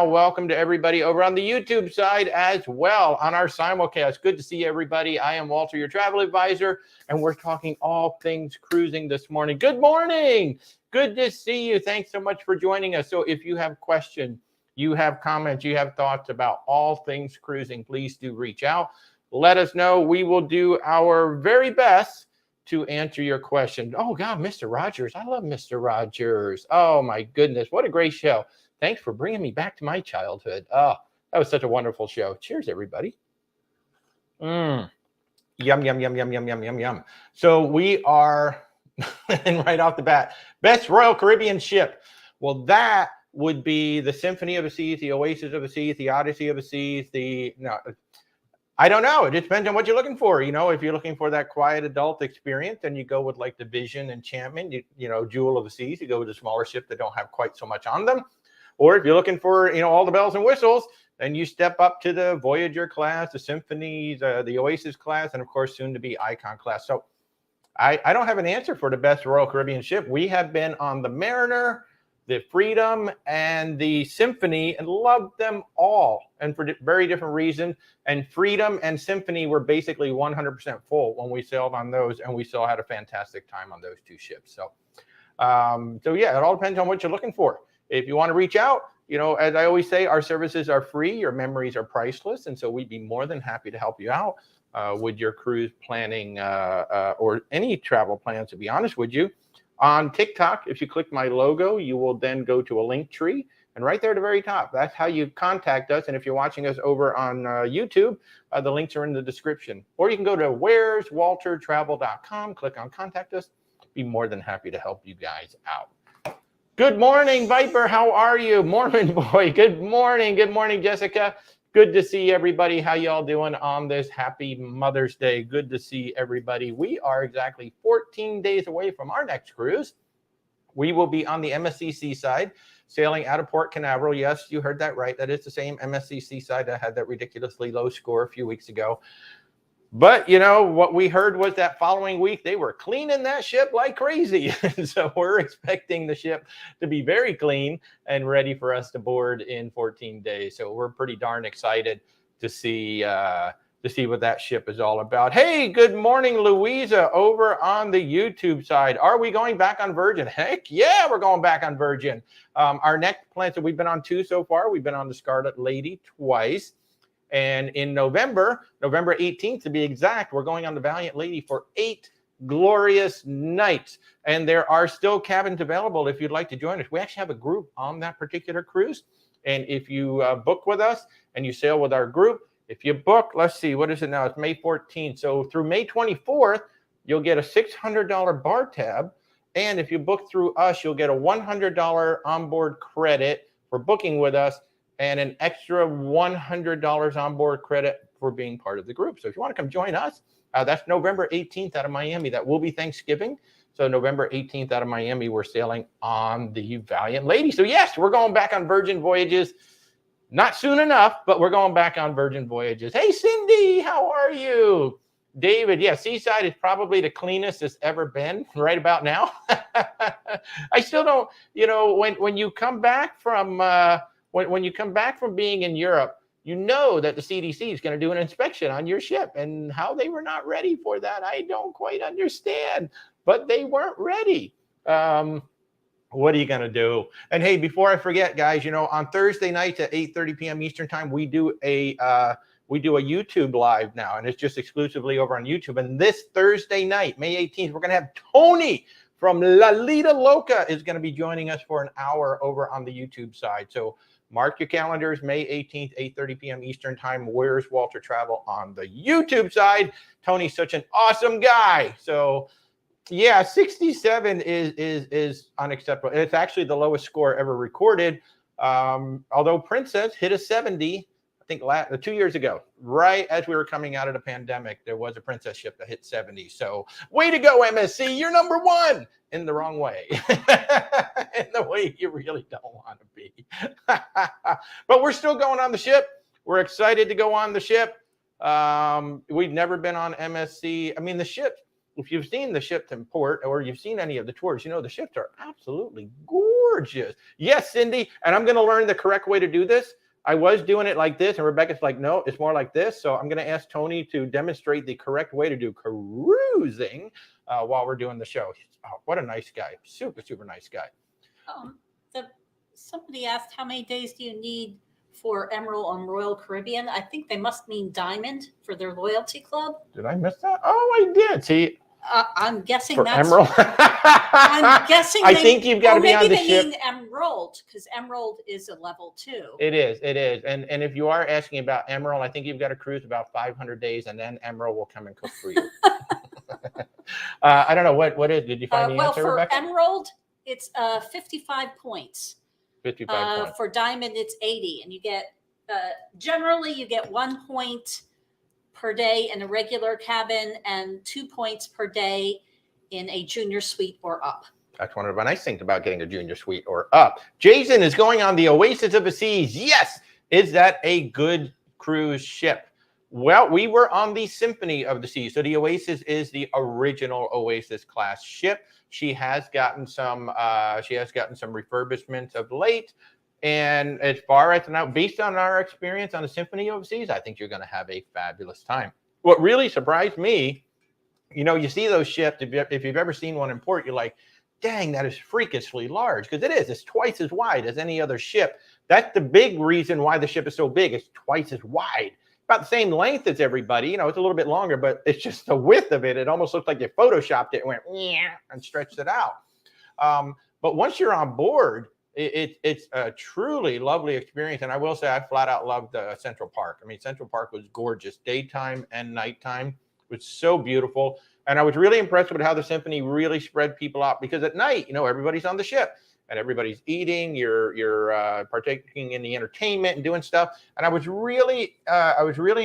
Welcome to everybody over on the YouTube side as well on our Simulcast. Good to see everybody. I am Walter, your travel advisor, and we're talking all things cruising this morning. Good morning. Good to see you. Thanks so much for joining us. So if you have questions, you have comments, you have thoughts about all things cruising, please do reach out. Let us know. We will do our very best to answer your question. Oh, God, Mr. Rogers. I love Mr. Rogers. Oh, my goodness. What a great show. Thanks for bringing me back to my childhood. Oh, that was such a wonderful show. Cheers, everybody. Yum, yum, yum, yum, yum, yum, yum, yum. So we are, and right off the bat, best Royal Caribbean ship. Well, that would be the Symphony of the Seas, the Oasis of the Seas, the Odyssey of the Seas, I don't know. It depends on what you're looking for. You know, if you're looking for that quiet adult experience, then you go with like the Vision, Enchantment, Jewel of the Seas. You go with the smaller ship that don't have quite so much on them. Or if you're looking for, all the bells and whistles, then you step up to the Voyager class, the Symphonies, the Oasis class, and of course, soon to be Icon class. So I don't have an answer for the best Royal Caribbean ship. We have been on the Mariner, the Freedom, and the Symphony, and loved them all, and for very different reasons. And Freedom and Symphony were basically 100% full when we sailed on those, and we still had a fantastic time on those two ships. So yeah, it all depends on what you're looking for. If you want to reach out, as I always say, our services are free. Your memories are priceless. And so we'd be more than happy to help you out with your cruise planning or any travel plans, to be honest with you. On TikTok, if you click my logo, you will then go to a link tree. And right there at the very top, that's how you contact us. And if you're watching us over on YouTube, the links are in the description. Or you can go to where'swaltertravel.com, click on Contact Us. Be more than happy to help you guys out. Good morning, Viper. How are you? Mormon boy. Good morning. Good morning, Jessica. Good to see everybody. How y'all doing on this happy Mother's Day? Good to see everybody. We are exactly 14 days away from our next cruise. We will be on the MSC Seaside, sailing out of Port Canaveral. Yes, you heard that right. That is the same MSC Seaside that had that ridiculously low score a few weeks ago. But, what we heard was that following week, they were cleaning that ship like crazy. So we're expecting the ship to be very clean and ready for us to board in 14 days. So we're pretty darn excited to see what that ship is all about. Hey, good morning, Louisa, over on the YouTube side. Are we going back on Virgin? Heck yeah, we're going back on Virgin. Our next plane, so we've been on 2 so far. We've been on the Scarlet Lady twice. And in November 18th to be exact, we're going on the Valiant Lady for 8 glorious nights. And there are still cabins available if you'd like to join us. We actually have a group on that particular cruise. And if you book with us and you sail with our group, if you book, let's see, what is it now? It's May 14th. So through May 24th, you'll get a $600 bar tab. And if you book through us, you'll get a $100 onboard credit for booking with us, and an extra $100 onboard credit for being part of the group. So if you want to come join us, that's November 18th out of Miami. That will be Thanksgiving. So November 18th out of Miami, we're sailing on the Valiant Lady. So yes, we're going back on Virgin voyages. Not soon enough, but we're going back on Virgin voyages. Hey, Cindy, how are you? David, yeah, Seaside is probably the cleanest it's ever been right about now. I still don't, when you come back from when you come back from being in Europe, you know that the CDC is going to do an inspection on your ship, and how they were not ready for that, I don't quite understand, but they weren't ready. What are you going to do? And hey, before I forget, guys, on Thursday nights at 8:30 p.m. Eastern time, we do a YouTube live now, and it's just exclusively over on YouTube. And this Thursday night, May 18th, we're going to have Tony from La Lita Loca is going to be joining us for an hour over on the YouTube side. So mark your calendars, May 18th, 8:30 p.m. Eastern time. Where's Walter Travel on the YouTube side? Tony's such an awesome guy. So yeah, 67 is unacceptable. It's actually the lowest score ever recorded. Although Princess hit a 70, I think 2 years ago, right as we were coming out of the pandemic, there was a Princess ship that hit 70. So way to go, MSC. You're number one in the wrong way. In the way you really don't want to be. But we're still going on the ship. We're excited to go on the ship. We've never been on MSC. I mean, the ship, if you've seen the ship to port or you've seen any of the tours, the ships are absolutely gorgeous. Yes, Cindy, and I'm going to learn the correct way to do this. I was doing it like this, and Rebecca's like, no, it's more like this. So I'm going to ask Tony to demonstrate the correct way to do cruising while we're doing the show. Oh, what a nice guy. Super, super nice guy. Somebody asked, how many days do you need for Emerald on Royal Caribbean? I think they must mean Diamond for their loyalty club. Did I miss that? Oh, I did. See, I'm guessing for that's Emerald. I'm guessing. I think you've got to be on the ship. Maybe they mean Emerald, because Emerald is a level 2. It is. And if you are asking about Emerald, I think you've got to cruise about 500 days, and then Emerald will come and cook for you. I don't know what is. Did you find the answer, for Rebecca? Emerald, it's 55 points. 55 points. For Diamond, it's 80, and you get generally you get 1 point per day in a regular cabin and 2 points per day in a junior suite or up. That's one of the nice things about getting a junior suite or up. Jason is going on the Oasis of the Seas. Yes. Is that a good cruise ship? Well, we were on the Symphony of the Seas. So the Oasis is the original Oasis class ship. She has gotten some refurbishments of late. And as far as now, based on our experience on the Symphony of the Seas, I think you're going to have a fabulous time. What really surprised me, you see those ships, if you've ever seen one in port, you're like, dang, that is freakishly large, because it is. It's twice as wide as any other ship. That's the big reason why the ship is so big. It's twice as wide. About the same length as everybody. It's a little bit longer, but it's just the width of it. It almost looks like you photoshopped it and went and stretched it out. But once you're on board, it's a truly lovely experience. And I will say I flat out loved Central Park. I mean, Central Park was gorgeous daytime and nighttime. It was so beautiful. And I was really impressed with how the Symphony really spread people out, because at night, everybody's on the ship and everybody's eating, you're partaking in the entertainment and doing stuff. And I was really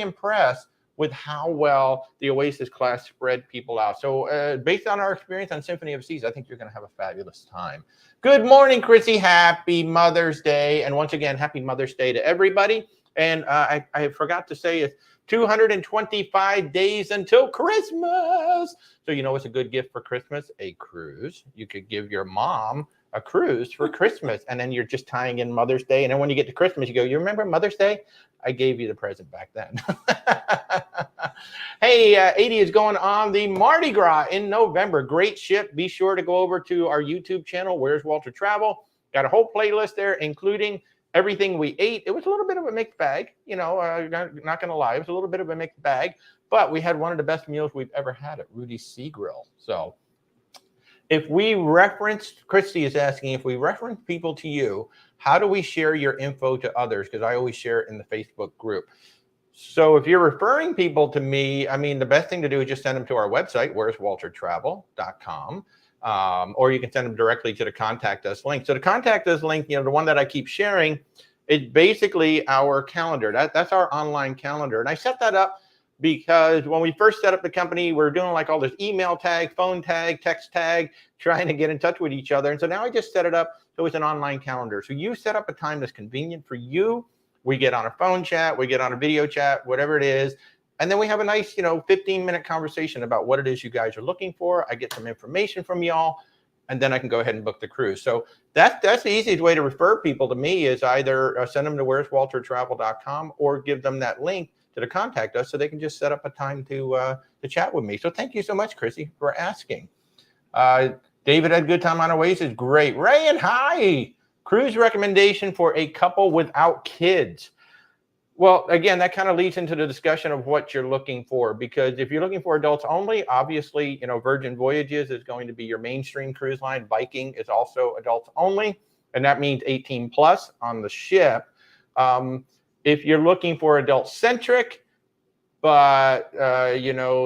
impressed with how well the Oasis class spread people out. So based on our experience on Symphony of the Seas, I think you're going to have a fabulous time. Good morning, Chrissy. Happy Mother's Day. And once again, happy Mother's Day to everybody. And I forgot to say it's 225 days until Christmas. So what's a good gift for Christmas? A cruise. You could give your mom a cruise for Christmas, and then you're just tying in Mother's Day. And then when you get to Christmas, you go, you remember Mother's Day? I gave you the present back then. Hey, 80 is going on the Mardi Gras in November. Great ship. Be sure to go over to our YouTube channel, Where's Walter Travel. Got a whole playlist there, including everything we ate. It was a little bit of a mixed bag, not going to lie. It was a little bit of a mixed bag, but we had one of the best meals we've ever had at Rudy's Sea Grill. So if we referenced, Christy is asking, if we reference people to you, how do we share your info to others? Because I always share it in the Facebook group. So if you're referring people to me, I mean, the best thing to do is just send them to our website, where'swaltertravel.com. Or you can send them directly to the Contact Us link. So the Contact Us link, the one that I keep sharing, is basically our calendar. That's our online calendar. And I set that up because when we first set up the company, we're doing like all this email tag, phone tag, text tag, trying to get in touch with each other. And so now I just set it up so it's an online calendar. So you set up a time that's convenient for you. We get on a phone chat, we get on a video chat, whatever it is. And then we have a nice, 15-minute conversation about what it is you guys are looking for. I get some information from y'all, and then I can go ahead and book the cruise. So that's the easiest way to refer people to me is either send them to where'swaltertravel.com or give them that link to contact us so they can just set up a time to chat with me. So thank you so much, Chrissy, for asking. David had a good time on Oasis. Great. Ray and hi. Cruise recommendation for a couple without kids. Well, again, that kind of leads into the discussion of what you're looking for, because if you're looking for adults only, obviously, Virgin Voyages is going to be your mainstream cruise line. Viking is also adults only, and that means 18 plus on the ship. If you're looking for adult centric, but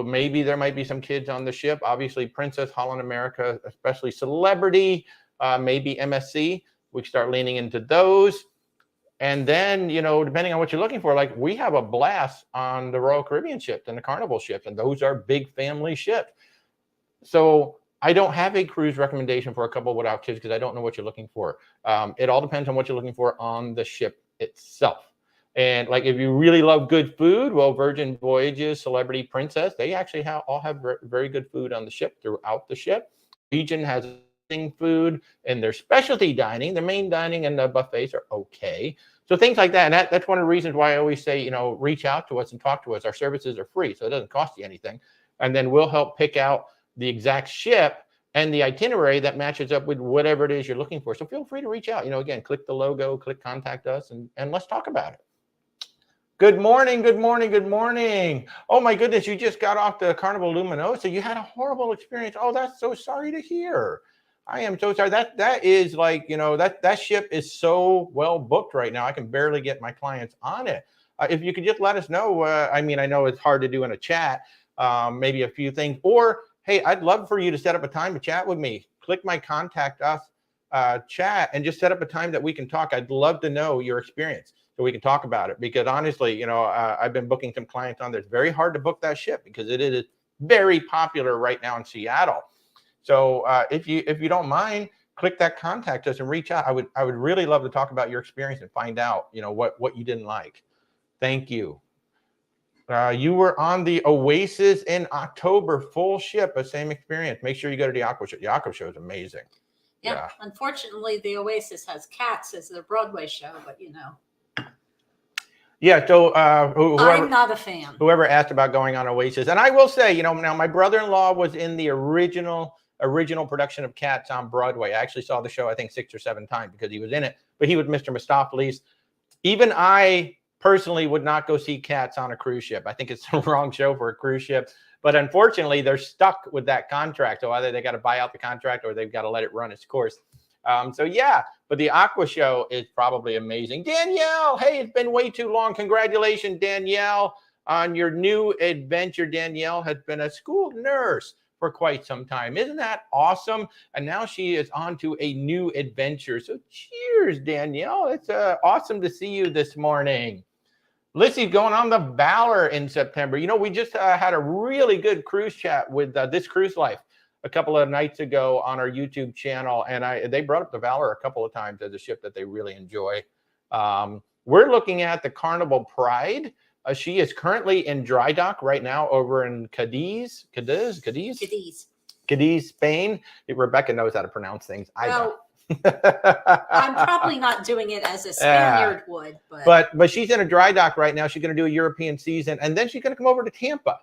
maybe there might be some kids on the ship, obviously Princess, Holland America, especially Celebrity, maybe MSC, we start leaning into those. And then, depending on what you're looking for, like we have a blast on the Royal Caribbean ships and the Carnival ships, and those are big family ships. So I don't have a cruise recommendation for a couple without kids because I don't know what you're looking for. It all depends on what you're looking for on the ship itself. And like if you really love good food, well, Virgin Voyages, Celebrity, Princess, they actually all have very good food on the ship throughout the ship. Regent has food and their specialty dining, the main dining and the buffets are okay. So things like that. And that's one of the reasons why I always say, reach out to us and talk to us. Our services are free, so it doesn't cost you anything. And then we'll help pick out the exact ship and the itinerary that matches up with whatever it is you're looking for. So feel free to reach out. Again, click the logo, click contact us, and let's talk about it. Good morning, good morning, good morning. Oh my goodness, you just got off the Carnival Luminosa. You had a horrible experience. Oh, that's so sorry to hear. I am so sorry. That is like, that ship is so well booked right now. I can barely get my clients on it. If you could just let us know, I know it's hard to do in a chat, maybe a few things, or hey, I'd love for you to set up a time to chat with me. Click my contact us chat and just set up a time that we can talk. I'd love to know your experience so we can talk about it, because honestly, I've been booking some clients on there. It's very hard to book that ship because it is very popular right now in Seattle. So if you don't mind, click that contact us and reach out. I would really love to talk about your experience and find out, what you didn't like. Thank you. You were on the Oasis in October, full ship, the same experience. Make sure you go to the Aqua Show. The Aqua Show is amazing. Yeah. Unfortunately, the Oasis has cats as their Broadway show, but Yeah, so I'm not a fan. Whoever asked about going on Oasis, and I will say, now my brother-in-law was in the original production of Cats on Broadway. I actually saw the show, I think 6 or 7 times because he was in it, but he was Mr. Mistopheles. Even I personally would not go see Cats on a cruise ship. I think it's the wrong show for a cruise ship, but unfortunately they're stuck with that contract. So either they got to buy out the contract or they've got to let it run its course. So yeah, but the Aqua Show is probably amazing. Danielle, hey, it's been way too long. Congratulations, Danielle, on your new adventure. Danielle has been a school nurse for quite some time. Isn't that awesome? And now she is on to a new adventure. So cheers, Danielle. It's awesome to see you this morning. Lissy's going on the Valor in September. We just had a really good cruise chat with This Cruise Life a couple of nights ago on our YouTube channel, and they brought up the Valor a couple of times as a ship that they really enjoy. We're looking at the Carnival Pride. She is currently in dry dock right now over in Cadiz, Spain. Rebecca knows how to pronounce things. I don't. I'm probably not doing it as a Spaniard would, but she's in a dry dock right now. She's going to do a European season, and then she's going to come over to Tampa.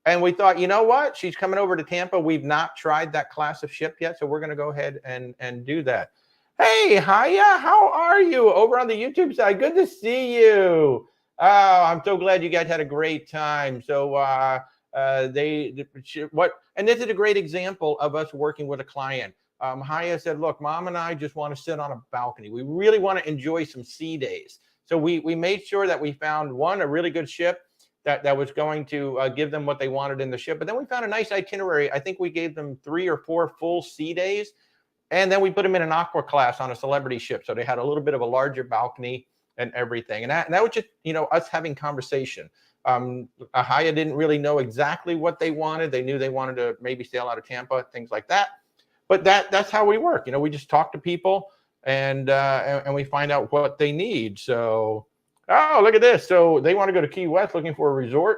And we thought, you know what? She's coming over to Tampa. We've not tried that class of ship yet, so we're going to go ahead and do that. Hey, hiya, how are you over on the YouTube side? Good to see you. Oh, I'm so glad you guys had a great time. So and this is a great example of us working with a client. Haya said, look, Mom and I just want to sit on a balcony. We really want to enjoy some sea days. So we made sure that we found a really good ship that was going to give them what they wanted in the ship. But then we found a nice itinerary. I think we gave them 3 or 4 full sea days. And then we put them in an aqua class on a Celebrity ship. So they had a little bit of a larger balcony and everything. And that was just, us having conversation. Haya didn't really know exactly what they wanted. They knew they wanted to maybe sail out of Tampa, things like that. But that's how we work. We just talk to people and we find out what they need. So, oh, look at this. So they want to go to Key West looking for a resort.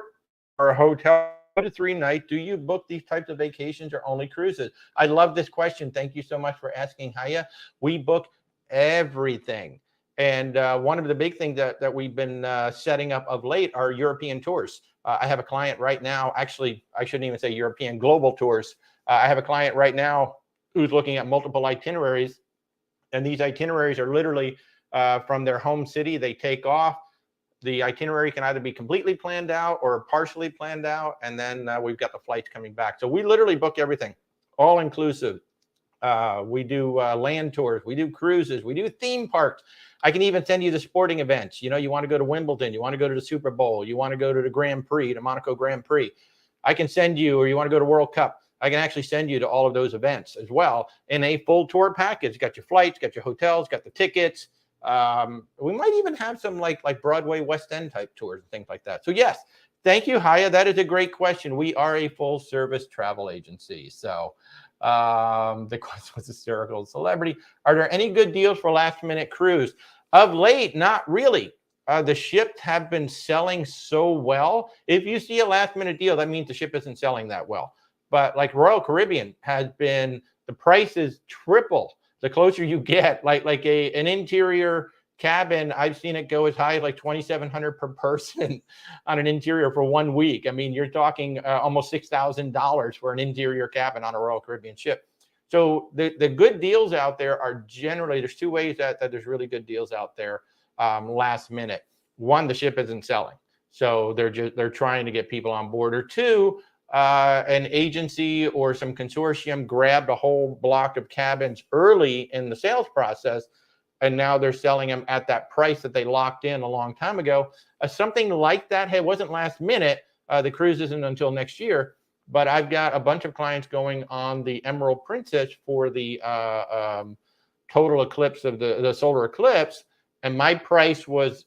or a hotel 2 to 3 nights? Do you book these types of vacations or only cruises? I love this question. Thank you so much for asking, Haya. We book everything. And one of the big things that we've been setting up of late are European tours. I have a client right now, actually, I shouldn't even say European, global tours. I have a client right now who's looking at multiple itineraries. And these itineraries are literally from their home city. They take off. The itinerary can either be completely planned out or partially planned out. And then we've got the flights coming back. So we literally book everything, all inclusive. We do land tours. We do cruises. We do theme parks. I can even send you the sporting events. You know, you want to go to Wimbledon. You want to go to the Super Bowl. You want to go to the Grand Prix, the Monaco Grand Prix. I can send you, or you want to go to World Cup. I can actually send you to all of those events as well in a full tour package. Got your flights, got your hotels, got the tickets. We might even have some like Broadway, West End type tours and things like that. So yes, thank you, Haya. That is a great question. We are a full service travel agency. So the question was hysterical. Celebrity. Are there any good deals for last minute cruise? Of late, not really. The ships have been selling so well. If you see a last minute deal, that means the ship isn't selling that well. But like Royal Caribbean has been, the price is triple the closer you get. Like an interior cabin, I've seen it go as high as like $2,700 per person on an interior for 1 week. I mean, you're talking almost $6,000 for an interior cabin on a Royal Caribbean ship. So the good deals out there are generally, there's 2 ways that there's really good deals out there last minute. One, the ship isn't selling, so they're trying to get people on board. Or two, an agency or some consortium grabbed a whole block of cabins early in the sales process, and now they're selling them at that price that they locked in a long time ago. Something like that. Hey, it wasn't last minute. The cruise isn't until next year, but I've got a bunch of clients going on the Emerald Princess for the total eclipse of the solar eclipse, and my price was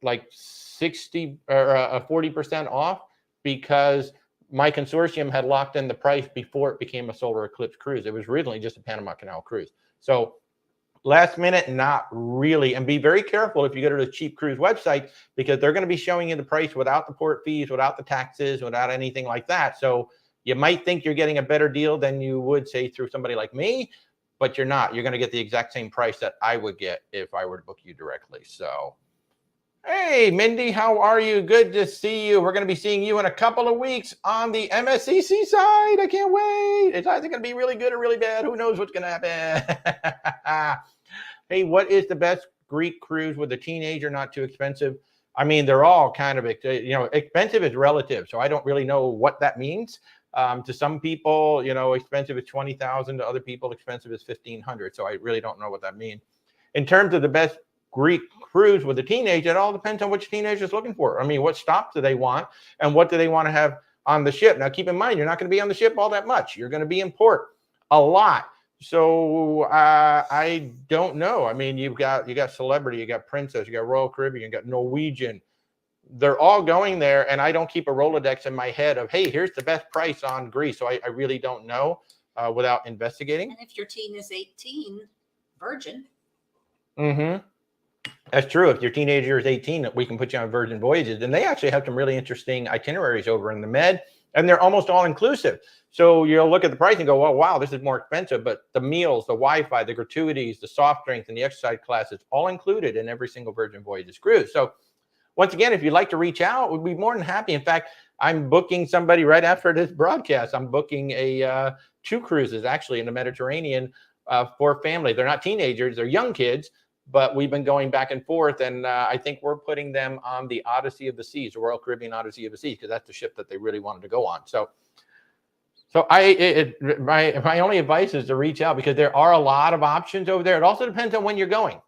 like 60 or 40% off because my consortium had locked in the price before it became a solar eclipse cruise. It was originally just a Panama Canal cruise. So last minute, not really. And be very careful if you go to the cheap cruise website, because they're going to be showing you the price without the port fees, without the taxes, without anything like that. So you might think you're getting a better deal than you would, say, through somebody like me, but you're not. You're going to get the exact same price that I would get if I were to book you directly. So, hey, Mindy, how are you? Good to see you. We're going to be seeing you in a couple of weeks on the MSCC side. I can't wait. It's either going to be really good or really bad. Who knows what's going to happen? Hey, what is the best Greek cruise with a teenager, not too expensive? I mean, they're all kind of, expensive is relative. So I don't really know what that means. To some people, expensive is $20,000. To other people, expensive is $1,500. So I really don't know what that means. In terms of the best Greek cruise with a teenager, it all depends on which teenager is looking for. I mean, what stops do they want and what do they want to have on the ship? Now, keep in mind, you're not going to be on the ship all that much. You're going to be in port a lot. So I don't know. I mean, you got Celebrity, you got Princess, you got Royal Caribbean, you got Norwegian. They're all going there, and I don't keep a Rolodex in my head of, hey, here's the best price on Greece. So I really don't know without investigating. And if your teen is 18, Virgin. Mm-hmm. That's true. If your teenager is 18, we can put you on Virgin Voyages. And they actually have some really interesting itineraries over in the Med, and they're almost all inclusive. So you'll look at the price and go, well, wow, this is more expensive. But the meals, the Wi-Fi, the gratuities, the soft drinks, and the exercise classes, all included in every single Virgin Voyages cruise. So once again, if you'd like to reach out, we'd be more than happy. In fact, I'm booking somebody right after this broadcast. I'm booking 2 cruises actually in the Mediterranean for family. They're not teenagers, they're young kids, but we've been going back and forth. And I think we're putting them on the Odyssey of the Seas, the Royal Caribbean Odyssey of the Seas, because that's the ship that they really wanted to go on. So my only advice is to reach out, because there are a lot of options over there. It also depends on when you're going,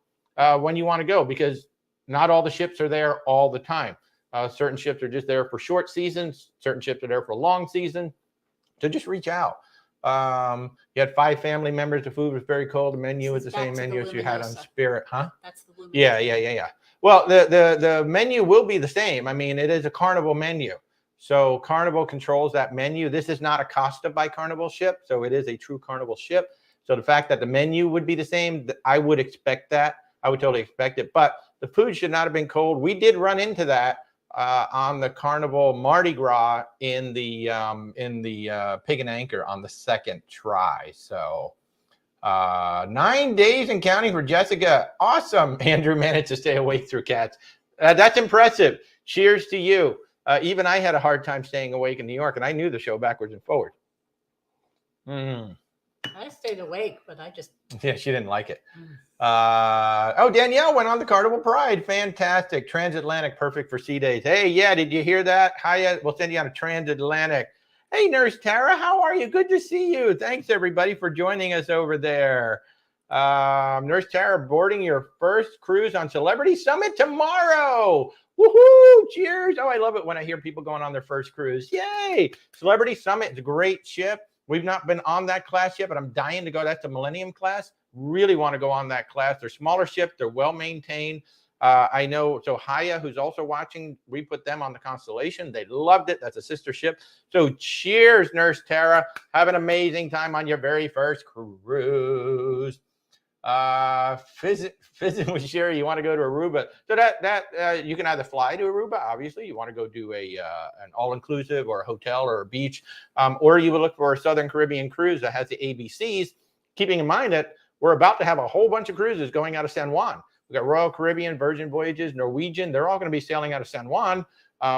when you want to go, because not all the ships are there all the time. Certain ships are just there for short seasons. Certain ships are there for a long season. So just reach out. You had 5 family members. The food was very cold. The menu was the same menu as you had on Spirit, huh? That's the Luminosa. Yeah. Well, the menu will be the same. I mean, it is a Carnival menu. So Carnival controls that menu. This is not a Costa by Carnival ship, so it is a true Carnival ship. So the fact that the menu would be the same, I would expect that. I would totally expect it. But the food should not have been cold. We did run into that on the Carnival Mardi Gras in the Pig and Anchor on the second try. So 9 days and counting for Jessica. Awesome. Andrew managed to stay awake through cats. That's impressive. Cheers to you. Even I had a hard time staying awake in New York, and I knew the show backwards and forwards. I stayed awake, but I just... Yeah, she didn't like it. Danielle went on the Carnival Pride. Fantastic. Transatlantic, perfect for sea days. Hey, yeah, did you hear that? Hi, we'll send you on a transatlantic. Hey, Nurse Tara, how are you? Good to see you. Thanks, everybody, for joining us over there. Nurse Tara, boarding your first cruise on Celebrity Summit tomorrow. Woohoo! Cheers. Oh, I love it when I hear people going on their first cruise. Yay! Celebrity Summit is a great ship. We've not been on that class yet, but I'm dying to go. That's the Millennium class. Really want to go on that class. They're smaller ships. They're well maintained. I know. So Haya, who's also watching, we put them on the Constellation. They loved it. That's a sister ship. So cheers, Nurse Tara. Have an amazing time on your very first cruise. Fizzing with Sherry, you want to go to Aruba. So that you can either fly to Aruba, obviously. You want to go do an all-inclusive or a hotel or a beach, or you would look for a Southern Caribbean cruise that has the ABCs, keeping in mind that we're about to have a whole bunch of cruises going out of San Juan. We've got Royal Caribbean, Virgin Voyages, Norwegian. They're all going to be sailing out of San Juan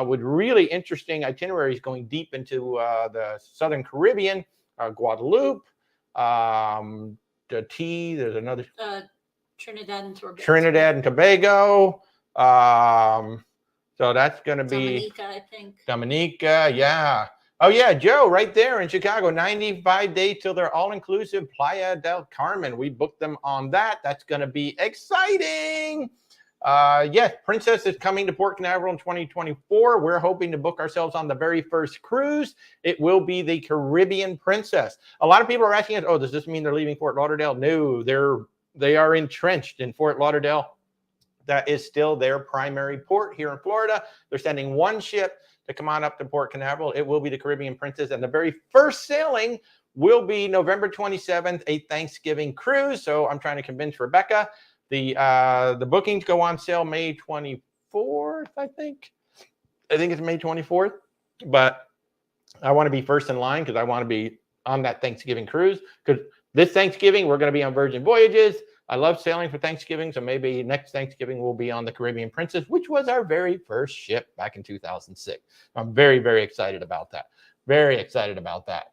with really interesting itineraries going deep into the Southern Caribbean, Guadeloupe, there's another Trinidad and Tobago. Trinidad and Tobago. So that's going to be Dominica, I think. Dominica, yeah. Oh yeah, Joe, right there in Chicago. 95 days till they're all-inclusive. Playa del Carmen. We booked them on that. That's going to be exciting. Yes, Princess is coming to Port Canaveral in 2024. We're hoping to book ourselves on the very first cruise. It will be the Caribbean Princess. A lot of people are asking us, oh, does this mean they're leaving Fort Lauderdale? No, they are entrenched in Fort Lauderdale. That is still their primary port here in Florida. They're sending one ship to come on up to Port Canaveral. It will be the Caribbean Princess, and the very first sailing will be November 27th, a Thanksgiving cruise. So I'm trying to convince Rebecca. The bookings go on sale May 24th, I think. I think it's May 24th. But I want to be first in line because I want to be on that Thanksgiving cruise. Because this Thanksgiving, we're going to be on Virgin Voyages. I love sailing for Thanksgiving, so maybe next Thanksgiving we'll be on the Caribbean Princess, which was our very first ship back in 2006. I'm very, very excited about that. Very excited about that.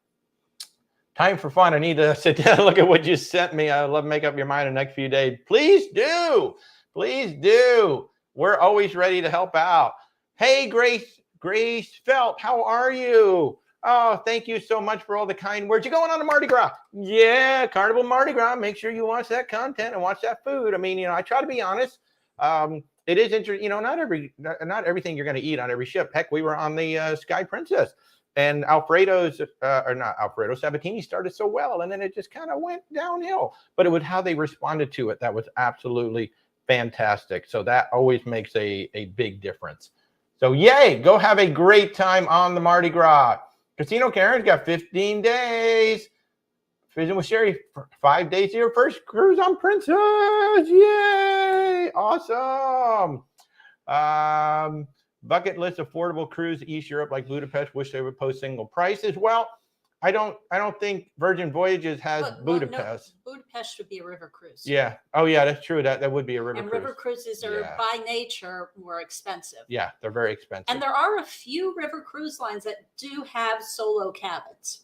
Time for fun. I need to sit down and look at what you sent me. I'd love to make up your mind in the next few days. Please do. Please do. We're always ready to help out. Hey, Grace Felt, how are you? Oh, thank you so much for all the kind words. You're going on to Mardi Gras. Yeah, Carnival Mardi Gras. Make sure you watch that content and watch that food. I mean, I try to be honest. It is interesting. Not everything you're going to eat on every ship. Heck, we were on the Sky Princess. And Sabatini started so well, and then it just kind of went downhill. But it was how they responded to it that was absolutely fantastic. So that always makes a big difference. So yay, go have a great time on the Mardi Gras. Casino Karen's got 15 days. Vision with Sherry, 5 days to your first cruise on Princess. Yay, awesome. Bucket list affordable cruise East Europe like Budapest. Wish they would post single prices. Well, I don't think Virgin Voyages has Budapest. No, Budapest should be a river cruise. Yeah. Oh yeah, that's true. That would be a river cruise. And river cruises are by nature more expensive. Yeah, they're very expensive. And there are a few river cruise lines that do have solo cabins.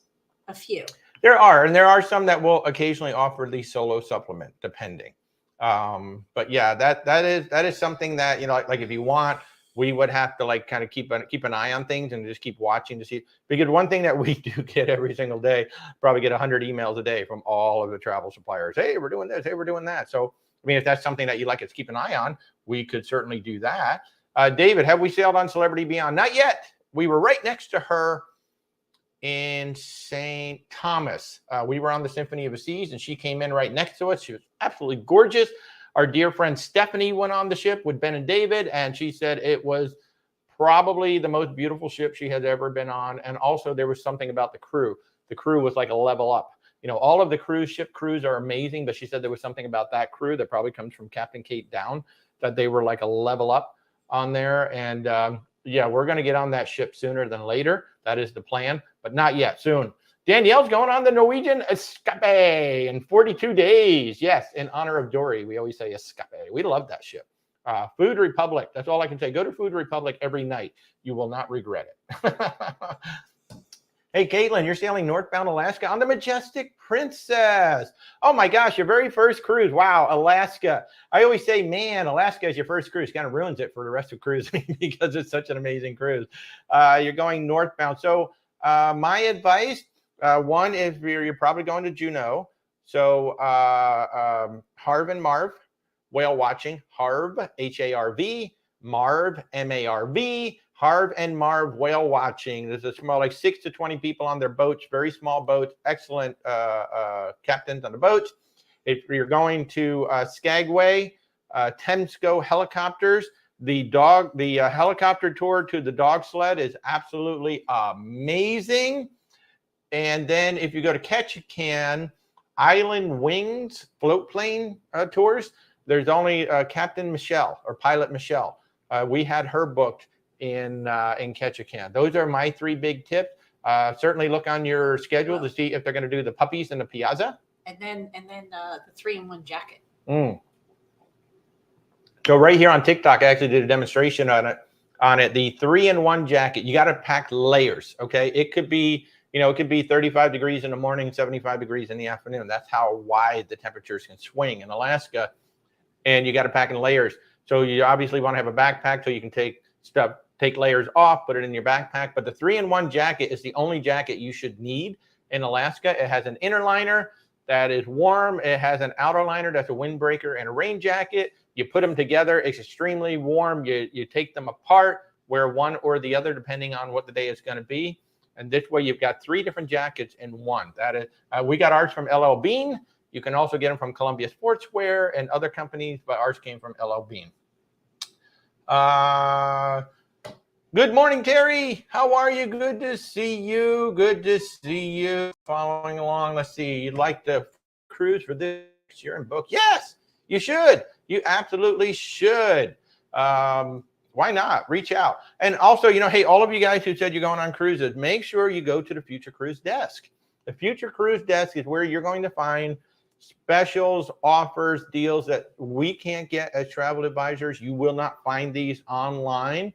A few. There are some that will occasionally offer the solo supplement, depending. But yeah, that is something that like if you want. We would have to kind of keep an eye on things and just keep watching to see. Because one thing that we do get every single day, probably get 100 emails a day from all of the travel suppliers. Hey, we're doing this. Hey, we're doing that. So, I mean, if that's something that you'd like us to keep an eye on, we could certainly do that. David, have we sailed on Celebrity Beyond? Not yet. We were right next to her in St. Thomas. We were on the Symphony of the Seas, and she came in right next to us. She was absolutely gorgeous. Our dear friend Stephanie went on the ship with Ben and David, and she said it was probably the most beautiful ship she has ever been on. And also there was something about the crew. The crew was like a level up. All of the cruise ship crews are amazing, but she said there was something about that crew that probably comes from Captain Kate down, that they were like a level up on there. And Yeah, we're going to get on that ship sooner than later. That is the plan, but not yet. Soon. Danielle's going on the Norwegian Escape in 42 days. Yes, in honor of Dory. We always say Escape. We love that ship. Food Republic. That's all I can say. Go to Food Republic every night. You will not regret it. Hey, Caitlin, you're sailing northbound Alaska on the Majestic Princess. Oh my gosh, your very first cruise. Wow, Alaska. I always say, man, Alaska is your first cruise. Kind of ruins it for the rest of cruising because it's such an amazing cruise. You're going northbound. So my advice, one, if you're probably going to Juneau. So Harv and Marv, whale watching. Harv, Harv, Marv, Marv. Harv and Marv whale watching. There's a small, like 6 to 20 people on their boats, very small boats, excellent captains on the boats. If you're going to Skagway, Temsco helicopters, the helicopter tour to the dog sled is absolutely amazing. And then if you go to Ketchikan, Island Wings float plane tours, there's only Captain Michelle or Pilot Michelle. We had her booked in Ketchikan. Those are my 3 big tips. Certainly look on your schedule to see if they're going to do the puppies in the Piazza. And then the 3-in-1 jacket. So right here on TikTok, I actually did a demonstration on it. The 3-in-1 jacket, you got to pack layers. Okay, it could be, it could be 35 degrees in the morning, 75 degrees in the afternoon. That's how wide the temperatures can swing in Alaska, and you got to pack in layers. So you obviously want to have a backpack so you can take layers off, put it in your backpack. But the 3-in-1 jacket is the only jacket you should need in Alaska. It has an inner liner that is warm. It has an outer liner that's a windbreaker and a rain jacket. You put them together. It's extremely warm. You take them apart, wear one or the other depending on what the day is going to be. And this way you've got 3 different jackets in one. That is, we got ours from LL Bean. You can also get them from Columbia Sportswear and other companies, but ours came from LL Bean. Good morning, Terry. How are you? Good to see you. Good to see you. Following along. Let's see. You'd like to cruise for this year and book? Yes, you should. You absolutely should. Why not? Reach out. And also, hey, all of you guys who said you're going on cruises, make sure you go to the Future Cruise Desk. The Future Cruise Desk is where you're going to find specials, offers, deals that we can't get as travel advisors. You will not find these online.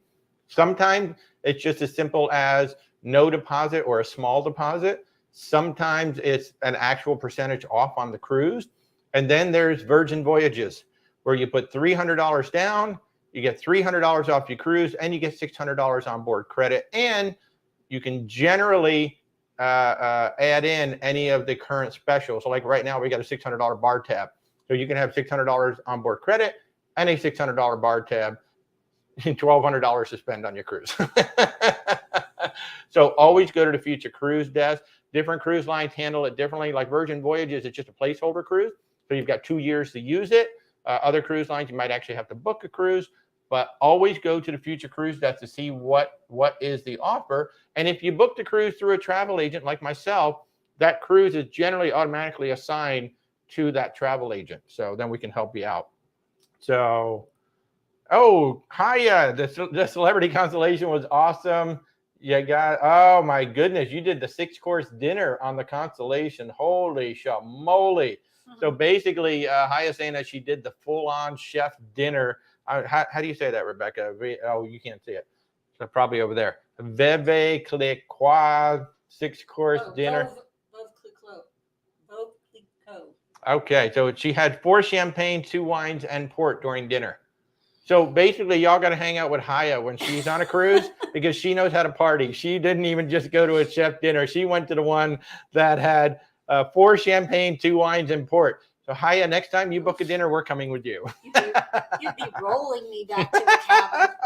Sometimes it's just as simple as no deposit or a small deposit. Sometimes it's an actual percentage off on the cruise. And then there's Virgin Voyages, where you put $300 down, you get $300 off your cruise, and you get $600 on board credit. And you can generally add in any of the current specials. So like right now, we got a $600 bar tab. So you can have $600 on board credit and a $600 bar tab. $1,200 to spend on your cruise. So always go to the Future Cruise Desk. Different cruise lines handle it differently. Like Virgin Voyages, it's just a placeholder cruise. So you've got 2 years to use it. Other cruise lines, you might actually have to book a cruise. But always go to the Future Cruise Desk to see what is the offer. And if you book the cruise through a travel agent like myself, that cruise is generally automatically assigned to that travel agent. So then we can help you out. So... oh, hiya. The Celebrity Constellation was awesome. You got, oh my goodness, you did the 6-course dinner on the Constellation. Holy shamoly. So basically, Hiya saying that she did the full-on chef dinner. How do you say that, Rebecca? Oh, you can't see it. So probably over there. Veve Cliquois 6-course dinner. Okay, so she had 4 champagne, 2 wines, and port during dinner. So basically, y'all got to hang out with Hiya when she's on a cruise because she knows how to party. She didn't even just go to a chef dinner. She went to the one that had 4 champagne, 2 wines, and port. So Hiya, next time you book a dinner, we're coming with you. You'd be rolling me back to the cabin.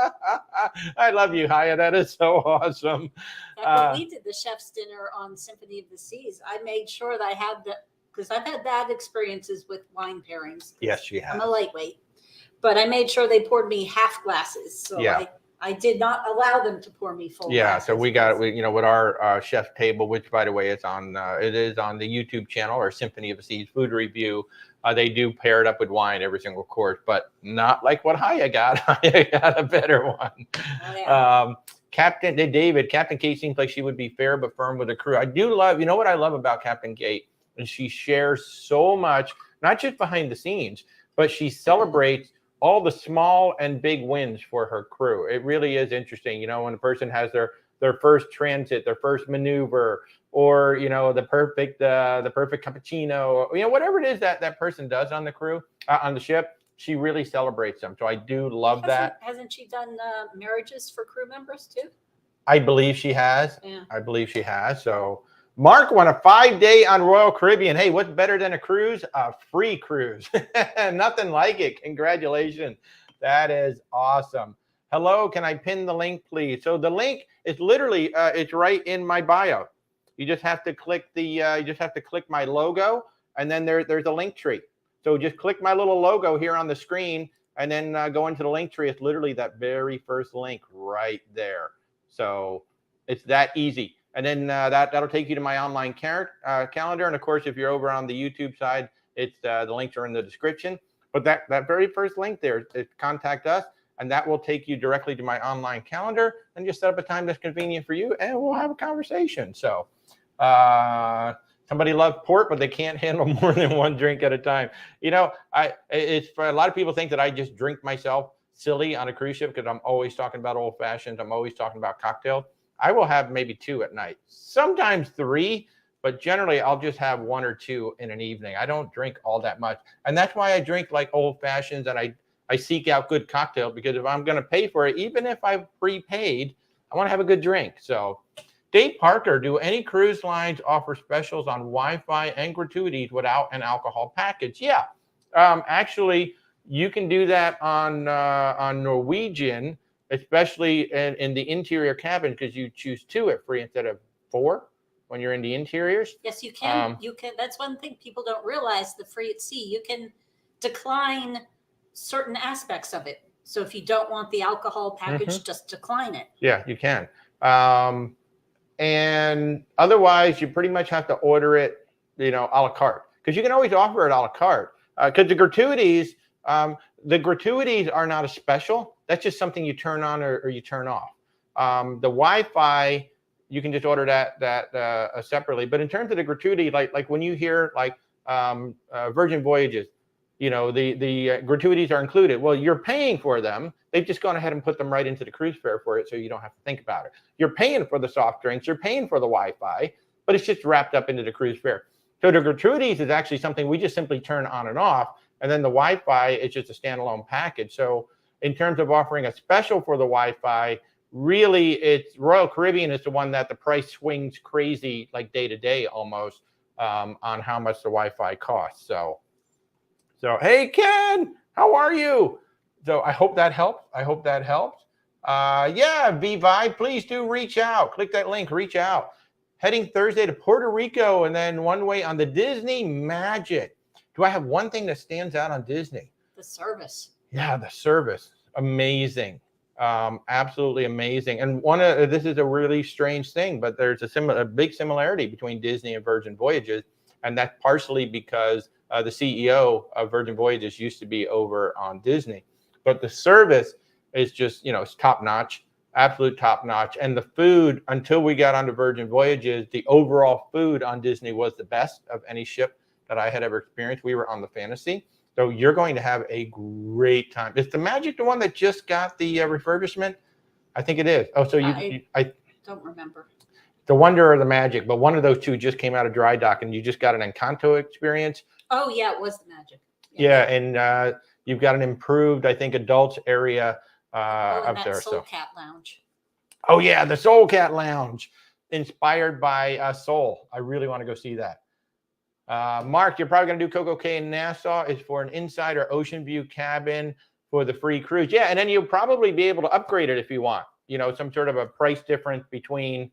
I love you, Hiya. That is so awesome. When we did the chef's dinner on Symphony of the Seas, I made sure that I had because I've had bad experiences with wine pairings. Yes, you have. I'm a lightweight. But I made sure they poured me half glasses. So yeah. I did not allow them to pour me full. Yeah, so we with our chef's table, which by the way is on it is on the YouTube channel, or Symphony of the Seas Food Review. They do pair it up with wine every single course, but not like what Haya got. Haya got a better one. Oh, yeah. Captain Kate seems like she would be fair but firm with the crew. I do love, what I love about Captain Kate is she shares so much, not just behind the scenes, but she celebrates all the small and big wins for her crew. It really is interesting, when a person has their first transit, their first maneuver, or the perfect cappuccino, or, whatever it is that person does on the crew on the ship. She really celebrates them. So I do love that. Hasn't she done marriages for crew members too? I believe she has. Yeah. I believe she has. So Mark won a 5-day on Royal Caribbean. Hey, what's better than a cruise? A free cruise. Nothing like it. Congratulations. That is awesome. Hello, can I pin the link, please? So the link is literally, it's right in my bio. You just have to click my logo, and then there's a link tree. So just click my little logo here on the screen, and then go into the link tree. It's literally that very first link right there. So it's that easy. And then that'll take you to my online calendar. And of course, if you're over on the YouTube side, it's the links are in the description. But that very first link there, it's contact us, and that will take you directly to my online calendar. And just set up a time that's convenient for you, and we'll have a conversation. So somebody loves port, but they can't handle more than one drink at a time. It's for a lot of people think that I just drink myself silly on a cruise ship because I'm always talking about old fashions. I'm always talking about cocktails. I will have maybe 2 at night, sometimes 3, but generally I'll just have 1 or 2 in an evening. I don't drink all that much. And that's why I drink like old fashions, and I seek out good cocktails, because if I'm going to pay for it, even if I've prepaid, I want to have a good drink. So Dave Parker, do any cruise lines offer specials on Wi-Fi and gratuities without an alcohol package? Yeah. Actually, you can do that on Norwegian, especially in the interior cabin, because you choose 2 at free instead of 4 when you're in the interiors. Yes, you can. You can. That's one thing people don't realize. The free at sea, you can decline certain aspects of it. So if you don't want the alcohol package, just decline it. Yeah, you can. And otherwise, you pretty much have to order it, a la carte, because you can always offer it a la carte. Because the gratuities are not a special. That's just something you turn on or you turn off. The Wi-Fi, you can just order that separately. But in terms of the gratuity, like when you hear Virgin Voyages, the gratuities are included. Well, you're paying for them. They've just gone ahead and put them right into the cruise fare for it, so you don't have to think about it. You're paying for the soft drinks, you're paying for the Wi-Fi, but it's just wrapped up into the cruise fare. So the gratuities is actually something we just simply turn on and off, and then the Wi-Fi is just a standalone package. So in terms of offering a special for the Wi-Fi, really it's Royal Caribbean is the one that the price swings crazy, like day to day almost, on how much the Wi-Fi costs. So hey, Ken, how are you? So I hope that helps. Yeah, V-Vibe, please do reach out. Click that link, reach out. Heading Thursday to Puerto Rico, and then one way on the Disney Magic. Do I have one thing that stands out on Disney? The service. Yeah, the service. Amazing. Absolutely amazing. And this is a really strange thing, but there's a big similarity between Disney and Virgin Voyages, and that's partially because the CEO of Virgin Voyages used to be over on Disney. But the service is just, it's top notch, absolute top notch. And the food, until we got onto Virgin Voyages, the overall food on Disney was the best of any ship that I had ever experienced. We were on the Fantasy. So you're going to have a great time. Is the Magic the one that just got the refurbishment? I think it is. Oh, so I don't remember. The Wonder or the Magic, but one of those 2 just came out of dry dock, and you just got an Encanto experience. Oh, yeah, it was the Magic. Yeah, and you've got an improved, I think, adults area up there. SailPak Lounge. Oh, yeah, the SailPak Lounge, inspired by Soul. I really want to go see that. Mark, you're probably going to do Coco Cay in Nassau. It's for an insider ocean view cabin for the free cruise. Yeah, and then you'll probably be able to upgrade it if you want. Some sort of a price difference between,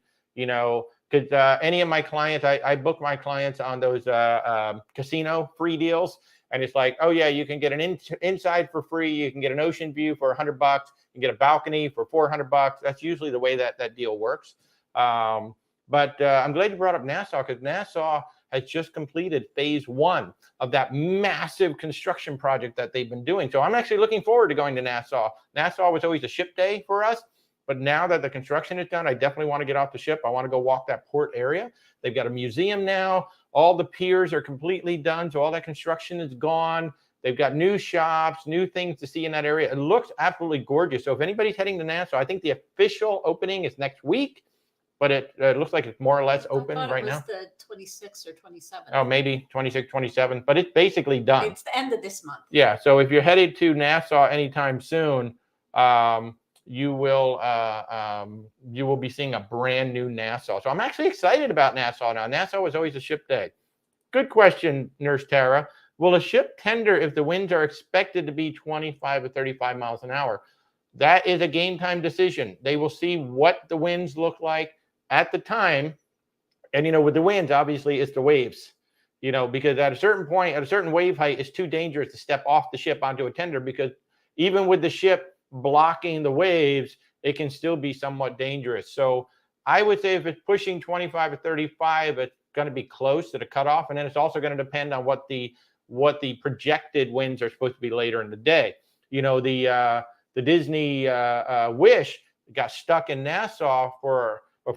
because any of my clients, I book my clients on those casino free deals. And it's like, oh yeah, you can get an inside for free. You can get an ocean view for $100. You can get a balcony for $400. That's usually the way that deal works. But I'm glad you brought up Nassau, because Nassau has just completed phase 1 of that massive construction project that they've been doing. So I'm actually looking forward to going to Nassau. Nassau was always a ship day for us, but now that the construction is done, I definitely want to get off the ship. I want to go walk that port area. They've got a museum now. All the piers are completely done, so all that construction is gone. They've got new shops, new things to see in that area. It looks absolutely gorgeous. So if anybody's heading to Nassau, I think the official opening is next week, but it looks like it's more or less open right now. It was the 26th or 27th. Oh, maybe 26, 27, but it's basically done. It's the end of this month. Yeah, so if you're headed to Nassau anytime soon, you will be seeing a brand new Nassau. So I'm actually excited about Nassau now. Nassau was always a ship day. Good question, Nurse Tara. Will a ship tender if the winds are expected to be 25 or 35 miles an hour? That is a game time decision. They will see what the winds look like at the time. And, with the winds, obviously, it's the waves, because at a certain point, at a certain wave height, it's too dangerous to step off the ship onto a tender, because even with the ship blocking the waves, it can still be somewhat dangerous. So I would say if it's pushing 25 or 35, it's going to be close to the cutoff. And then it's also going to depend on what the projected winds are supposed to be later in the day. The Disney Wish got stuck in Nassau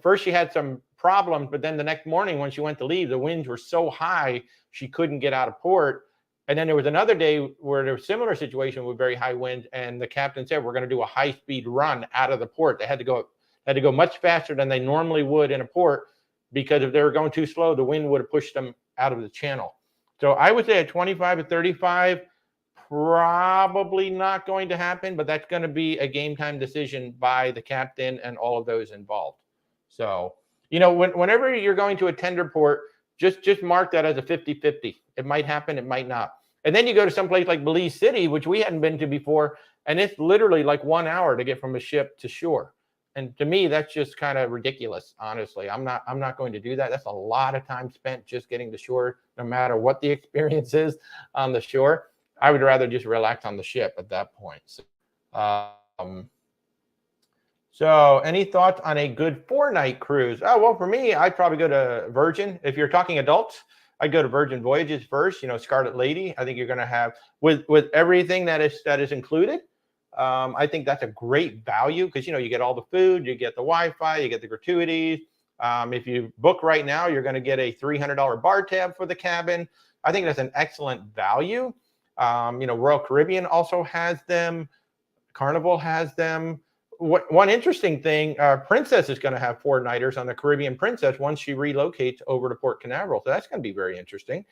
first she had some problems, but then the next morning when she went to leave, the winds were so high she couldn't get out of port. And then there was another day where there was a similar situation with very high winds, and the captain said, we're going to do a high-speed run out of the port. They had to go much faster than they normally would in a port, because if they were going too slow, the wind would have pushed them out of the channel. So I would say at 25 to 35, probably not going to happen, but that's going to be a game time decision by the captain and all of those involved. So, whenever you're going to a tender port, just mark that as a 50-50. It might happen, it might not. And then you go to some place like Belize City, which we hadn't been to before, and it's literally like 1 hour to get from a ship to shore. And to me, that's just kind of ridiculous, honestly. I'm not going to do that. That's a lot of time spent just getting to shore, no matter what the experience is on the shore. I would rather just relax on the ship at that point. So any thoughts on a good 4-night cruise? Oh, well, for me, I'd probably go to Virgin. If you're talking adults, I'd go to Virgin Voyages first. Scarlet Lady. I think you're going to have with everything that is included. I think that's a great value, because you get all the food, you get the Wi-Fi, you get the gratuities. If you book right now, you're going to get a $300 bar tab for the cabin. I think that's an excellent value. Royal Caribbean also has them. Carnival has them. One interesting thing, Princess is going to have 4-nighters on the Caribbean Princess once she relocates over to Port Canaveral. So that's going to be very interesting.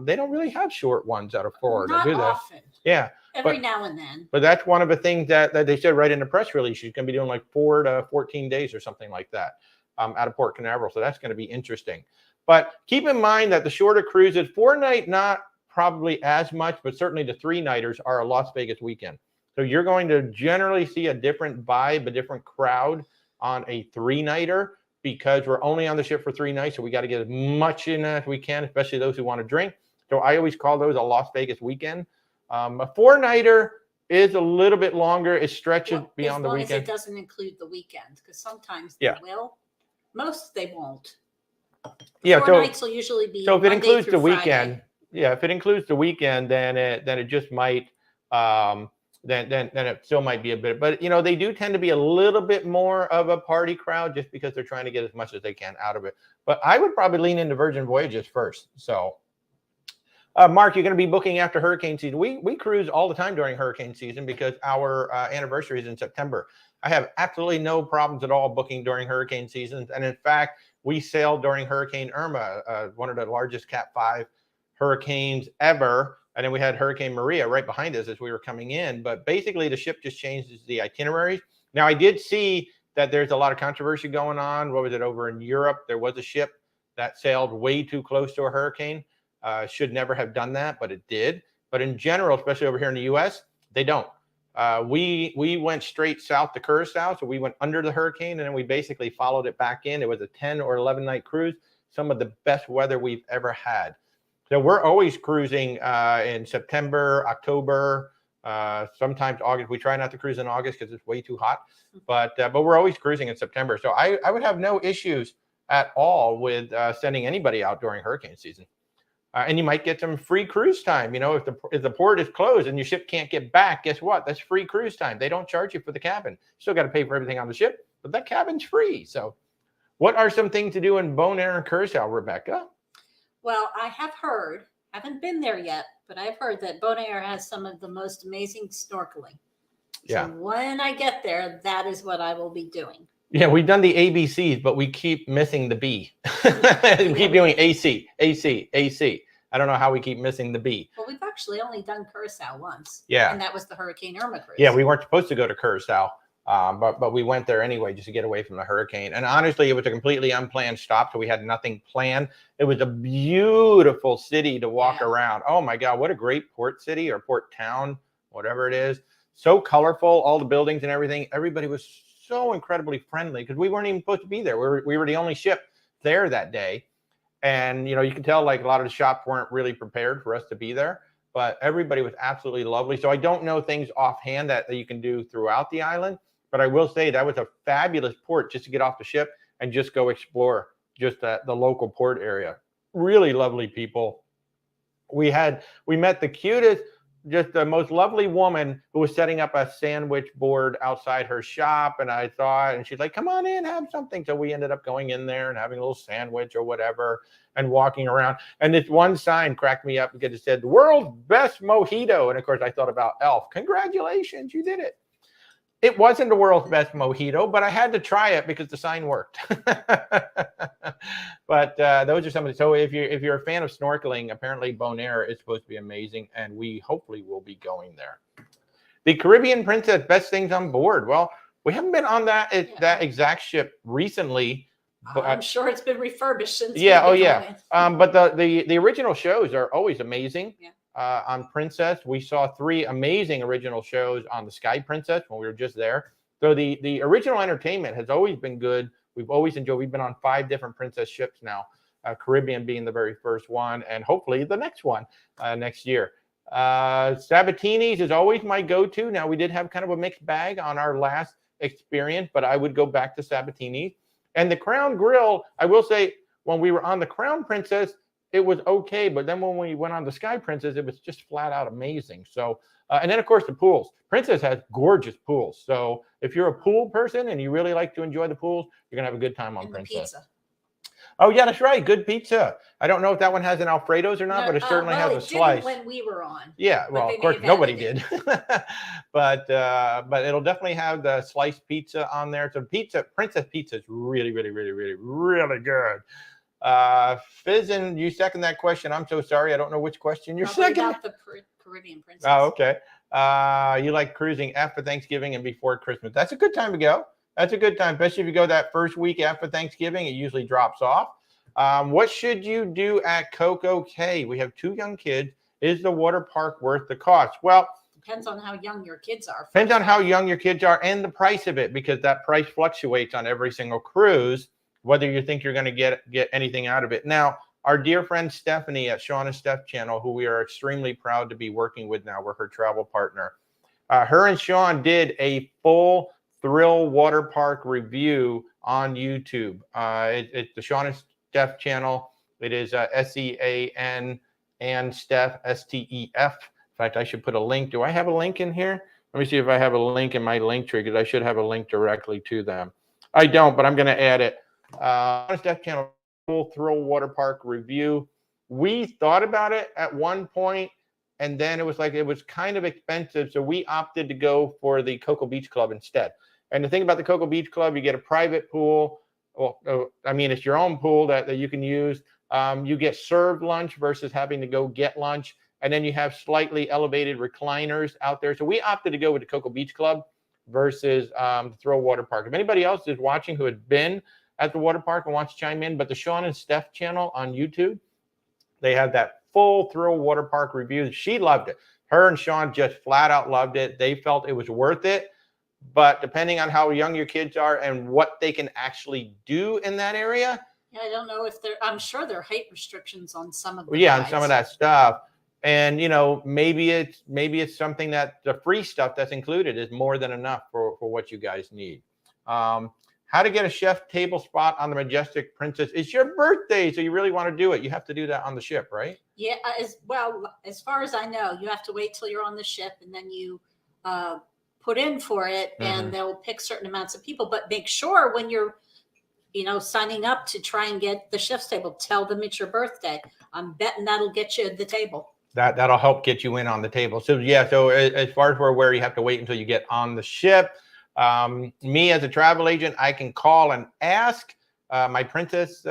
They don't really have short ones out of Florida, Not do they? often. Yeah. Every now and then. But that's one of the things that they said right in the press release. She's going to be doing like 4 to 14 days or something like that out of Port Canaveral. So that's going to be interesting. But keep in mind that the shorter cruises, 4-night, not probably as much, but certainly the 3-nighters are a Las Vegas weekend. So you're going to generally see a different vibe, a different crowd on a 3-nighter, because we're only on the ship for 3 nights. So we got to get as much in as we can, especially those who want to drink. So I always call those a Las Vegas weekend. A 4-nighter is a little bit longer. It stretches beyond the weekend. As long as it doesn't include the weekend, because sometimes they will. Most they won't. Yeah, 4 nights will usually be. So if it Monday includes the Friday. weekend, if it includes the weekend, then it just might. Then it still might be a bit, but they do tend to be a little bit more of a party crowd, just because they're trying to get as much as they can out of it. But I would probably lean into Virgin Voyages first. So, Mark, you're going to be booking after hurricane season. We cruise all the time during hurricane season, because our anniversary is in September. I have absolutely no problems at all booking during hurricane seasons, and in fact, we sailed during Hurricane Irma, one of the largest Cat 5 hurricanes ever. And then we had Hurricane Maria right behind us as we were coming in. But basically, the ship just changes the itineraries. Now, I did see that there's a lot of controversy going on. What was it, over in Europe? There was a ship that sailed way too close to a hurricane. Should never have done that, but it did. But in general, especially over here in the U.S., they don't. We went straight south to Curacao, so we went under the hurricane, and then we basically followed it back in. It was a 10 or 11 night cruise, some of the best weather we've ever had. So we're always cruising in September, October, sometimes August. We try not to cruise in August because it's way too hot, but we're always cruising in September. So I would have no issues at all with sending anybody out during hurricane season. And you might get some free cruise time. You know, if the port is closed and your ship can't get back, guess what? That's free cruise time. They don't charge you for the cabin. You still got to pay for everything on the ship, but that cabin's free. So what are some things to do in Bonaire and Curacao, Rebecca? Well, I have heard, haven't been there yet, but I've heard that Bonaire has some of the most amazing snorkeling. Yeah. So when I get there, that is what I will be doing. Yeah, we've done the ABCs, but we keep missing the B. We keep doing AC, AC, AC. I don't know how we keep missing the B. Well, we've actually only done Curacao once. Yeah. And that was the Hurricane Irma cruise. Yeah, we weren't supposed to go to Curacao, but we went there anyway just to get away from the hurricane. And honestly, it was a completely unplanned stop, so we had nothing planned. It was a beautiful city to walk around. Oh my God, what a great port city or port town, whatever it is. So colorful, all the buildings and everything. Everybody was so incredibly friendly because we weren't even supposed to be there. We were the only ship there that day. And, you know, you can tell like a lot of the shops weren't really prepared for us to be there, but everybody was absolutely lovely. So I don't know things offhand that you can do throughout the island, but I will say that was a fabulous port just to get off the ship and just go explore just the local port area. Really lovely people. We met the cutest, just the most lovely woman who was setting up a sandwich board outside her shop. And I thought, and she's like, come on in, have something. So we ended up going in there and having a little sandwich or whatever and walking around. And this one sign cracked me up because it said, the world's best mojito. And of course I thought about Elf. Congratulations, you did it. It wasn't the world's best mojito, but I had to try it because the sign worked. But those are some of the. So if you're a fan of snorkeling, apparently Bonaire is supposed to be amazing, and we hopefully will be going there. The Caribbean Princess, best things on board. Well, we haven't been on that exact ship recently. But I'm sure it's been refurbished since. Yeah. Oh yeah. But the original shows are always amazing. Yeah. On Princess, we saw 3 amazing original shows on the Sky Princess when we were just there. So the original entertainment has always been good. We've always enjoyed. We've been on 5 different Princess ships now, Caribbean being the very first one, and hopefully the next one next year. Sabatini's is always my go-to. Now, we did have kind of a mixed bag on our last experience, but I would go back to Sabatini's. And the Crown Grill, I will say, when we were on the Crown Princess, it was okay, but then when we went on the Sky Princess, it was just flat out amazing. So, and then of course the pools. Princess has gorgeous pools. So if you're a pool person and you really like to enjoy the pools, you're gonna have a good time on Princess. Pizza. Oh yeah, that's right. Good pizza. I don't know if that one has an Alfredo's or not, but it certainly has a slice. When we were on. Yeah, well, of course nobody did. But it'll definitely have the sliced pizza on there. So Princess pizza is really, really, really, really, really good. Fizzin, you second that question. I'm so sorry. I don't know which question you're second. About the Caribbean Princess. Oh, okay. You like cruising after Thanksgiving and before Christmas. That's a good time to go. That's a good time, especially if you go that first week after Thanksgiving. It usually drops off. What should you do at Coco Cay? We have 2 young kids. Is the water park worth the cost? Well, depends on how young your kids are. Depends on how young your kids are and the price of it, because that price fluctuates on every single cruise, whether you think you're going to get anything out of it. Now, our dear friend Stephanie at Sean and Steph channel, who we are extremely proud to be working with now, we're her travel partner. Her and Sean did a full thrill water park review on YouTube. It's the Sean and Steph channel. It is SEAN and Steph, STEF. In fact, I should put a link. Do I have a link in here? Let me see if I have a link in my link tree, because I should have a link directly to them. I don't, but I'm going to add it. Steph channel full thrill water park review. We thought about it at one point, and then it was kind of expensive, so we opted to go for the Cocoa Beach Club instead. And the thing about the Cocoa Beach Club, you get a private pool. Well, I mean, it's your own pool that you can use. You get served lunch versus having to go get lunch, and then you have slightly elevated recliners out there. So we opted to go with the Cocoa Beach Club versus the Thrill Water Park. If anybody else is watching who had been at the water park and wants to chime in, but the Sean and Steph channel on YouTube, they have that full Thrill Water Park review. She loved it. Her and Sean just flat out loved it. They felt it was worth it. But depending on how young your kids are and what they can actually do in that area. Yeah, I don't know if I'm sure there are height restrictions on some of the Yeah, rides. and some of that stuff. And maybe it's something that the free stuff that's included is more than enough for what you guys need. How to get a chef table spot on the Majestic Princess. It's your birthday, so you really want to do it. You have to do that on the ship, right? Yeah, as far as I know, you have to wait till you're on the ship, and then you put in for it, and they'll pick certain amounts of people. But make sure when you're signing up to try and get the chef's table, tell them it's your birthday. I'm betting that'll get you the table. That'll help get you in on the table. So yeah, so as far as we're aware, you have to wait until you get on the ship. Me as a travel agent, I can call and ask my Princess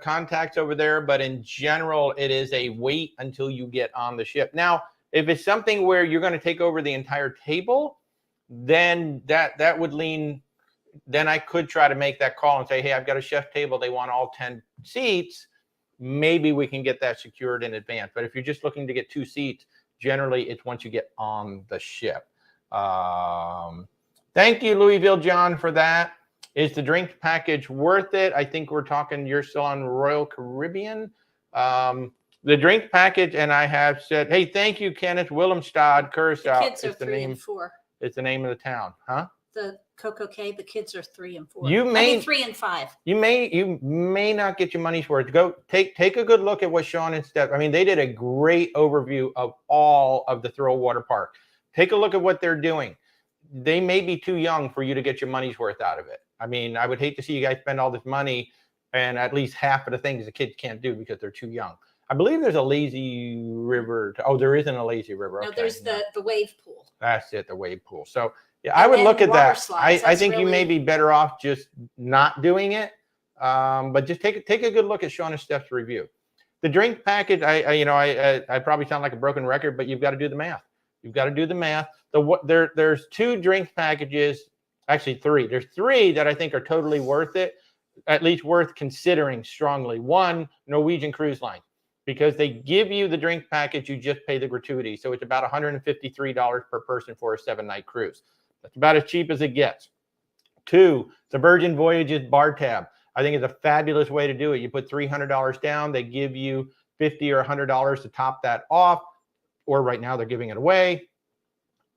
contacts over there, but in general, it is a wait until you get on the ship. Now, if it's something where you're going to take over the entire table, then that would lean. Then I could try to make that call and say, hey, I've got a chef table. They want all 10 seats. Maybe we can get that secured in advance. But if you're just looking to get 2 seats, generally it's once you get on the ship. Thank you, Louisville John, for that. Is the drink package worth it? I think we're talking, you're still on Royal Caribbean. The drink package, and I have said, hey, thank you, Kenneth Willemstad, Curacao. The kids are 3 and 4. It's the name of the town, huh? The Coco Cay, the kids are 3 and 4. 3 and 5. You may not get your money's worth. Go take a good look at what Sean and Steph. I mean, they did a great overview of all of the Thrill Water Park. Take a look at what they're doing. They may be too young for you to get your money's worth out of it. I mean, I would hate to see you guys spend all this money and at least half of the things the kids can't do because they're too young. I believe there's a lazy river. There isn't a lazy river. No, there's the wave pool. That's it, the wave pool. So yeah, I would look at that. Slides, I think you may be better off just not doing it. But just take a good look at Sean and Steph's review. The drink package, I probably sound like a broken record, but you've got to do the math. You've got to do the math. There's 2 drink packages, actually 3. There's 3 that I think are totally worth it, at least worth considering strongly. 1, Norwegian Cruise Line, because they give you the drink package, you just pay the gratuity. So it's about $153 per person for a 7-night cruise. That's about as cheap as it gets. 2, the Virgin Voyages bar tab. I think it's a fabulous way to do it. You put $300 down, they give you $50 or $100 to top that off, or right now they're giving it away.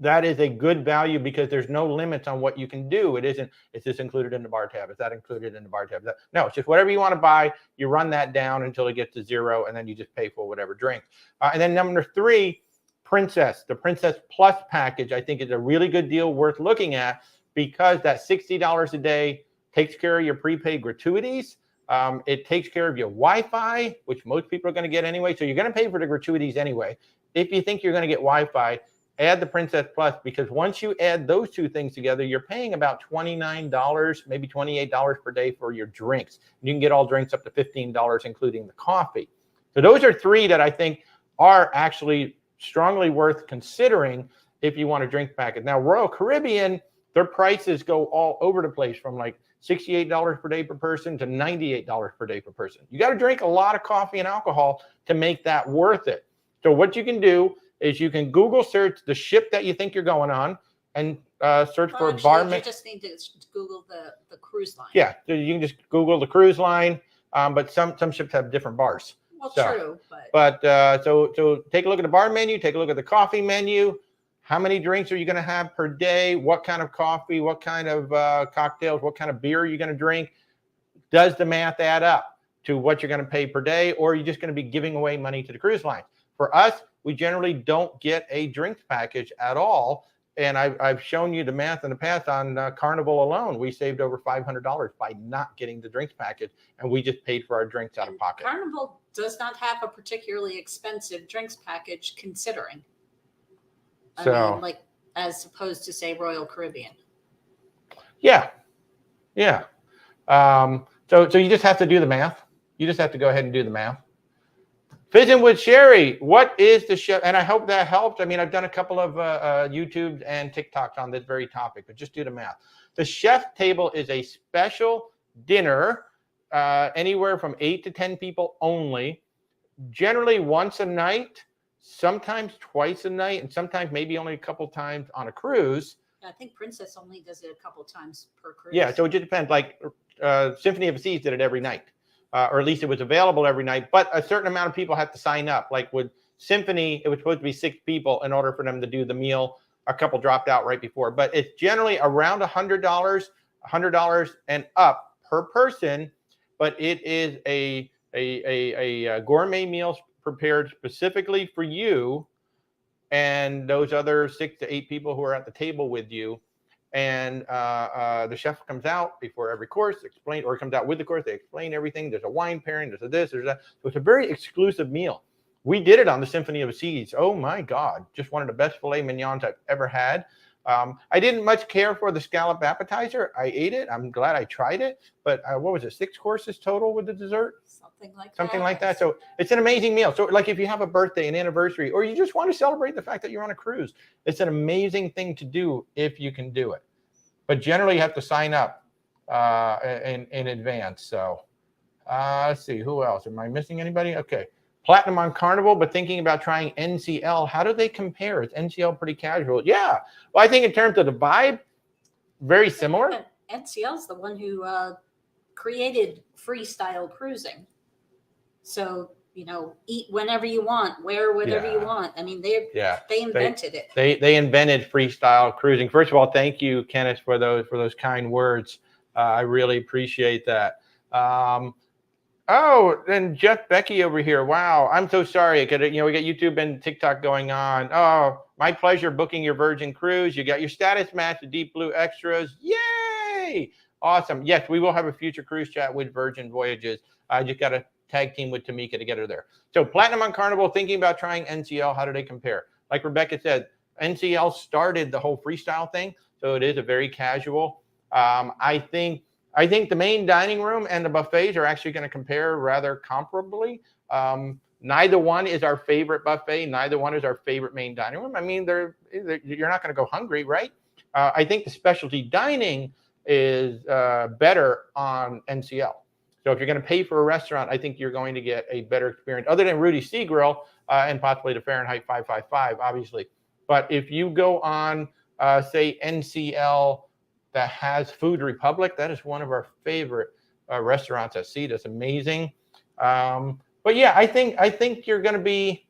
That is a good value because there's no limits on what you can do. It isn't, is this included in the bar tab? Is that included in the bar tab? No, it's just whatever you want to buy. You run that down until it gets to 0, and then you just pay for whatever drink. And then number 3, Princess. The Princess Plus package, I think, is a really good deal worth looking at because that $60 a day takes care of your prepaid gratuities. It takes care of your Wi-Fi, which most people are going to get anyway. So you're going to pay for the gratuities anyway. If you think you're going to get Wi-Fi, add the Princess Plus, because once you add those 2 things together, you're paying about $29, maybe $28 per day for your drinks. You can get all drinks up to $15, including the coffee. So those are 3 that I think are actually strongly worth considering if you want a drink package. Now, Royal Caribbean, their prices go all over the place from like $68 per day per person to $98 per day per person. You got to drink a lot of coffee and alcohol to make that worth it. So what you can do is you can Google search the ship that you think you're going on and search for barman. You just need to Google the cruise line. Yeah, so you can just Google the cruise line, but some ships have different bars. Well, true, but so take a look at the bar menu, take a look at the coffee menu. How many drinks are you going to have per day? What kind of coffee? What kind of cocktails? What kind of beer are you going to drink? Does the math add up to what you're going to pay per day, or are you just going to be giving away money to the cruise line? For us, we generally don't get a drinks package at all. And I've shown you the math in the past on Carnival alone. We saved over $500 by not getting the drinks package, and we just paid for our drinks out of pocket. Carnival does not have a particularly expensive drinks package, considering. I mean, like, as opposed to, say, Royal Caribbean. Yeah. So you just have to do the math. You just have to go ahead and do the math. Fizzing with Sherry, what is the chef? And I hope that helped. I mean, I've done a couple of YouTube and TikToks on this very topic, but just do the math. The chef table is a special dinner, anywhere from 8 to 10 people only, generally once a night. sometimes twice a night, and sometimes maybe only a couple times on a cruise. I think Princess only does it a couple times per cruise. Yeah, so it just depends. Like Symphony of the Seas did it every night, or at least it was available every night. But a certain amount of people have to sign up. Like with Symphony, it was supposed to be 6 people in order for them to do the meal. A couple dropped out right before, but it's generally around $100 and up per person. But it is a gourmet meal prepared specifically for you and those other 6 to 8 people who are at the table with you. And the chef comes out before every course, or comes out with the course. They explain everything. There's a wine pairing. There's a this, there's that. So it's a very exclusive meal. We did it on the Symphony of the Seas. Oh my God, just one of the best filet mignons I've ever had. I didn't much care for the scallop appetizer. I ate it. I'm glad I tried it. But what was it? 6 courses total with the dessert? Something like that. So it's an amazing meal. So like if you have a birthday, an anniversary, or you just want to celebrate the fact that you're on a cruise, it's an amazing thing to do if you can do it. But generally you have to sign up in advance. So let's see, who else? Am I missing anybody? Okay. Platinum on Carnival, but thinking about trying NCL. How do they compare? Is NCL pretty casual? Yeah. Well, I think in terms of the vibe, very similar. NCL's the one who created freestyle cruising. So, eat whenever you want, wear whatever you want. I mean, they invented it. They invented freestyle cruising. First of all, thank you, Kenneth, for those kind words. I really appreciate that. Oh, and Jeff Becky over here. Wow, I'm so sorry. We got YouTube and TikTok going on. Oh, my pleasure booking your Virgin cruise. You got your status match, the Deep Blue extras. Yay! Awesome. Yes, we will have a future cruise chat with Virgin Voyages. I just got to tag team with Tamika to get her there. So Platinum on Carnival, thinking about trying NCL. How do they compare? Like Rebecca said, NCL started the whole freestyle thing, so it is a very casual. I think the main dining room and the buffets are actually going to compare rather comparably. Neither one is our favorite buffet. Neither one is our favorite main dining room. I mean, you're not going to go hungry, right? I think the specialty dining is better on NCL. So if you're going to pay for a restaurant, I think you're going to get a better experience, other than Rudy Sea Grill and possibly the Fahrenheit 555, obviously. But if you go on, say, NCL that has Food Republic, that is one of our favorite restaurants at sea. That's amazing. But yeah, I think they're going to be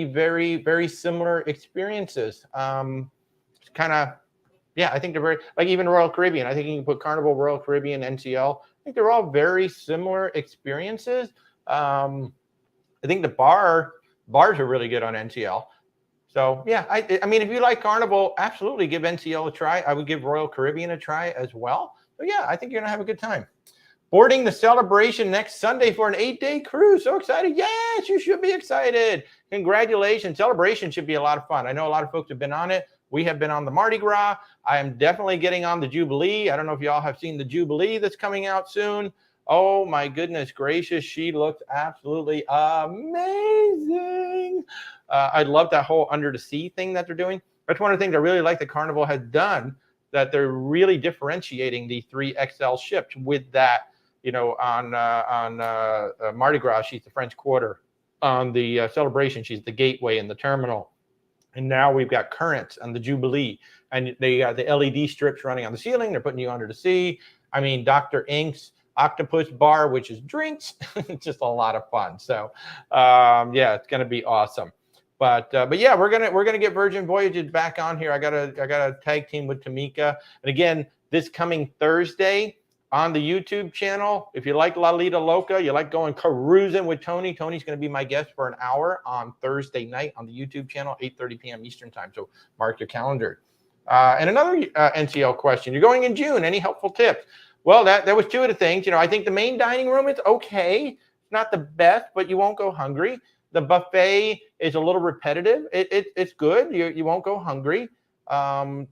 very, very similar experiences. It's kind of, yeah, I think they're very, like even Royal Caribbean. I think you can put Carnival, Royal Caribbean, NCL. I think they're all very similar experiences. I think the bars are really good on NCL. So yeah, I mean, if you like Carnival, absolutely give NCL a try. I would give Royal Caribbean a try as well. So yeah, I think you're gonna have a good time. Boarding the Celebration next Sunday for an 8-day cruise. So excited. Yes, you should be excited. Congratulations. Celebration should be a lot of fun. I know a lot of folks have been on it. We have been on the Mardi Gras. I am definitely getting on the Jubilee. I don't know if y'all have seen the Jubilee that's coming out soon. Oh my goodness gracious. She looks absolutely amazing. I love that whole under the sea thing that they're doing. That's one of the things I really like that Carnival has done, that they're really differentiating the 3XL ships with that, on Mardi Gras, she's the French Quarter. On the Celebration, she's the Gateway and the Terminal. And now we've got Currents on the Jubilee. And they got the LED strips running on the ceiling. They're putting you under the sea. I mean, Dr. Ink's Octopus Bar, which is drinks. It's just a lot of fun. So, yeah, it's going to be awesome. But yeah, we're gonna get Virgin Voyages back on here. I got a tag team with Tamika. And again, this coming Thursday on the YouTube channel, if you like La Lita Loca, you like going cruising with Tony, Tony's going to be my guest for an hour on Thursday night on the YouTube channel, 8:30 p.m. Eastern time. So mark your calendar. And another NCL question: you're going in June. Any helpful tips? Well, that was 2 of the things. I think the main dining room is okay. It's not the best, but you won't go hungry. The buffet is a little repetitive. It's good. You won't go hungry.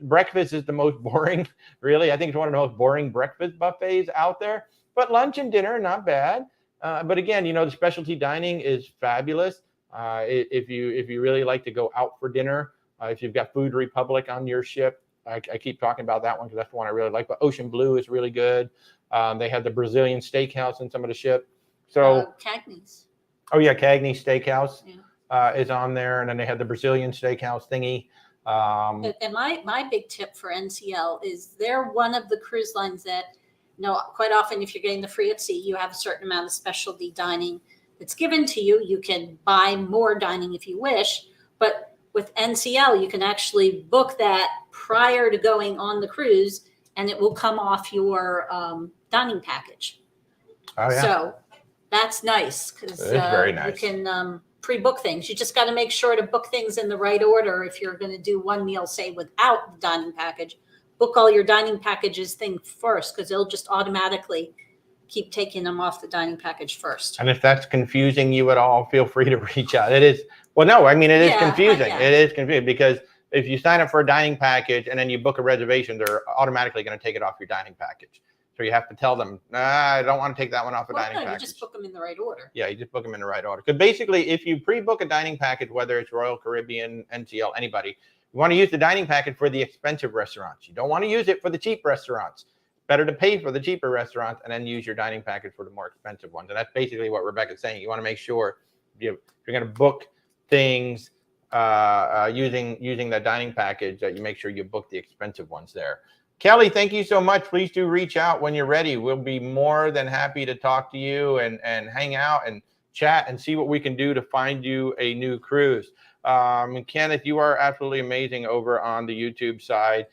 Breakfast is the most boring, really. I think it's one of the most boring breakfast buffets out there. But lunch and dinner, not bad. But again, the specialty dining is fabulous. If you really like to go out for dinner, if you've got Food Republic on your ship, I keep talking about that one because that's the one I really like. But Ocean Blue is really good. They have the Brazilian steakhouse in some of the ship. So Cagney's. Oh yeah, Cagney Steakhouse. is on there, and then they have the Brazilian steakhouse thingy. And my big tip for NCL is they're one of the cruise lines that, quite often if you're getting the free at sea, you have a certain amount of specialty dining that's given to you. You can buy more dining if you wish, but with NCL, you can actually book that prior to going on the cruise, and it will come off your dining package. Oh, yeah. So that's nice because very nice. You can pre-book things. You just got to make sure to book things in the right order. If you're going to do one meal, say without the dining package, book all your dining packages thing first, because it'll just automatically keep taking them off the dining package first. And if that's confusing you at all, feel free to reach out. It is, well, no, I mean, it is confusing. Yeah. It is confusing because if you sign up for a dining package and then you book a reservation, they're automatically going to take it off your dining package. So you have to tell them, I don't want to take that one off a dining package. You just book them in the right order. Yeah, you just book them in the right order. Because basically, if you pre-book a dining package, whether it's Royal Caribbean, NCL, anybody, you want to use the dining package for the expensive restaurants. You don't want to use it for the cheap restaurants. Better to pay for the cheaper restaurants and then use your dining package for the more expensive ones. And that's basically what Rebecca's saying. You want to make sure if you're going to book things using that dining package, that you make sure you book the expensive ones there. Kelly, thank you so much. Please do reach out when you're ready. We'll be more than happy to talk to you and hang out and chat and see what we can do to find you a new cruise. Kenneth, you are absolutely amazing over on the YouTube side.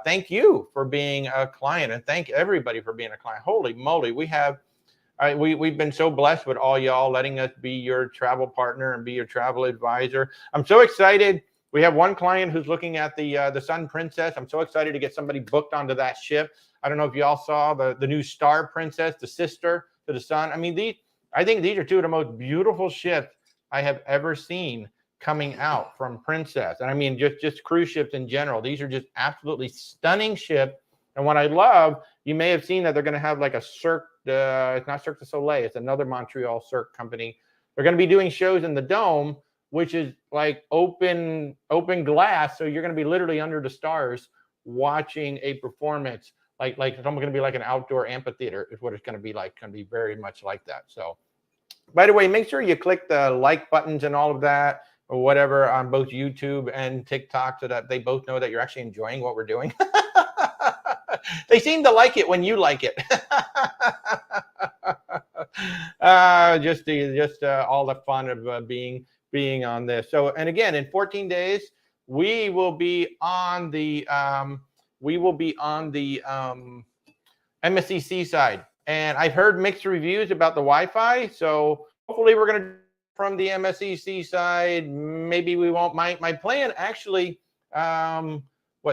Thank you for being a client, and thank everybody for being a client. Holy moly, we've been so blessed with all y'all letting us be your travel partner and be your travel advisor. I'm so excited. We have one client who's looking at the Sun Princess. I'm so excited to get somebody booked onto that ship. I don't know if y'all saw the new Star Princess, the sister to the Sun. I mean, I think these are two of the most beautiful ships I have ever seen coming out from Princess. And I mean, just cruise ships in general. These are just absolutely stunning ships. And what I love, you may have seen that they're going to have like a Cirque, it's not Cirque du Soleil, it's another Montreal Cirque company. They're going to be doing shows in the Dome, which is like open glass. So you're going to be literally under the stars watching a performance. Like it's almost going to be like an outdoor amphitheater is what it's going to be like. It's going to be very much like that. So, by the way, make sure you click the like buttons and all of that or whatever on both YouTube and TikTok so that they both know that you're actually enjoying what we're doing. They seem to like it when you like it. Just all the fun of being on this. So, and again, in 14 days, we will be on the MSCC side. And I've heard mixed reviews about the Wi-Fi. So hopefully we're going to from the MSCC side. Maybe we won't. My plan actually,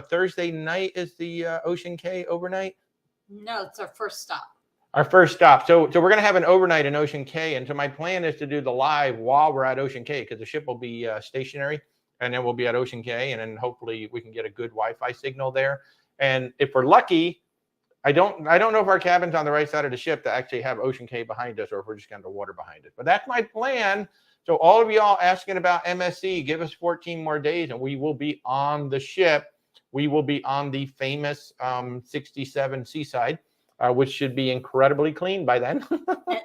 Thursday night is the Ocean Cay overnight? No, it's our first stop. Our first stop. So we're going to have an overnight in Ocean Cay. And so my plan is to do the live while we're at Ocean Cay, because the ship will be stationary, and then we'll be at Ocean Cay, and then hopefully we can get a good Wi-Fi signal there. And if we're lucky, I don't know if our cabin's on the right side of the ship to actually have Ocean Cay behind us, or if we're just going to have water behind us. But that's my plan. So all of y'all asking about MSC, give us 14 more days and we will be on the ship. We will be on the famous 67 Seaside, which should be incredibly clean by then.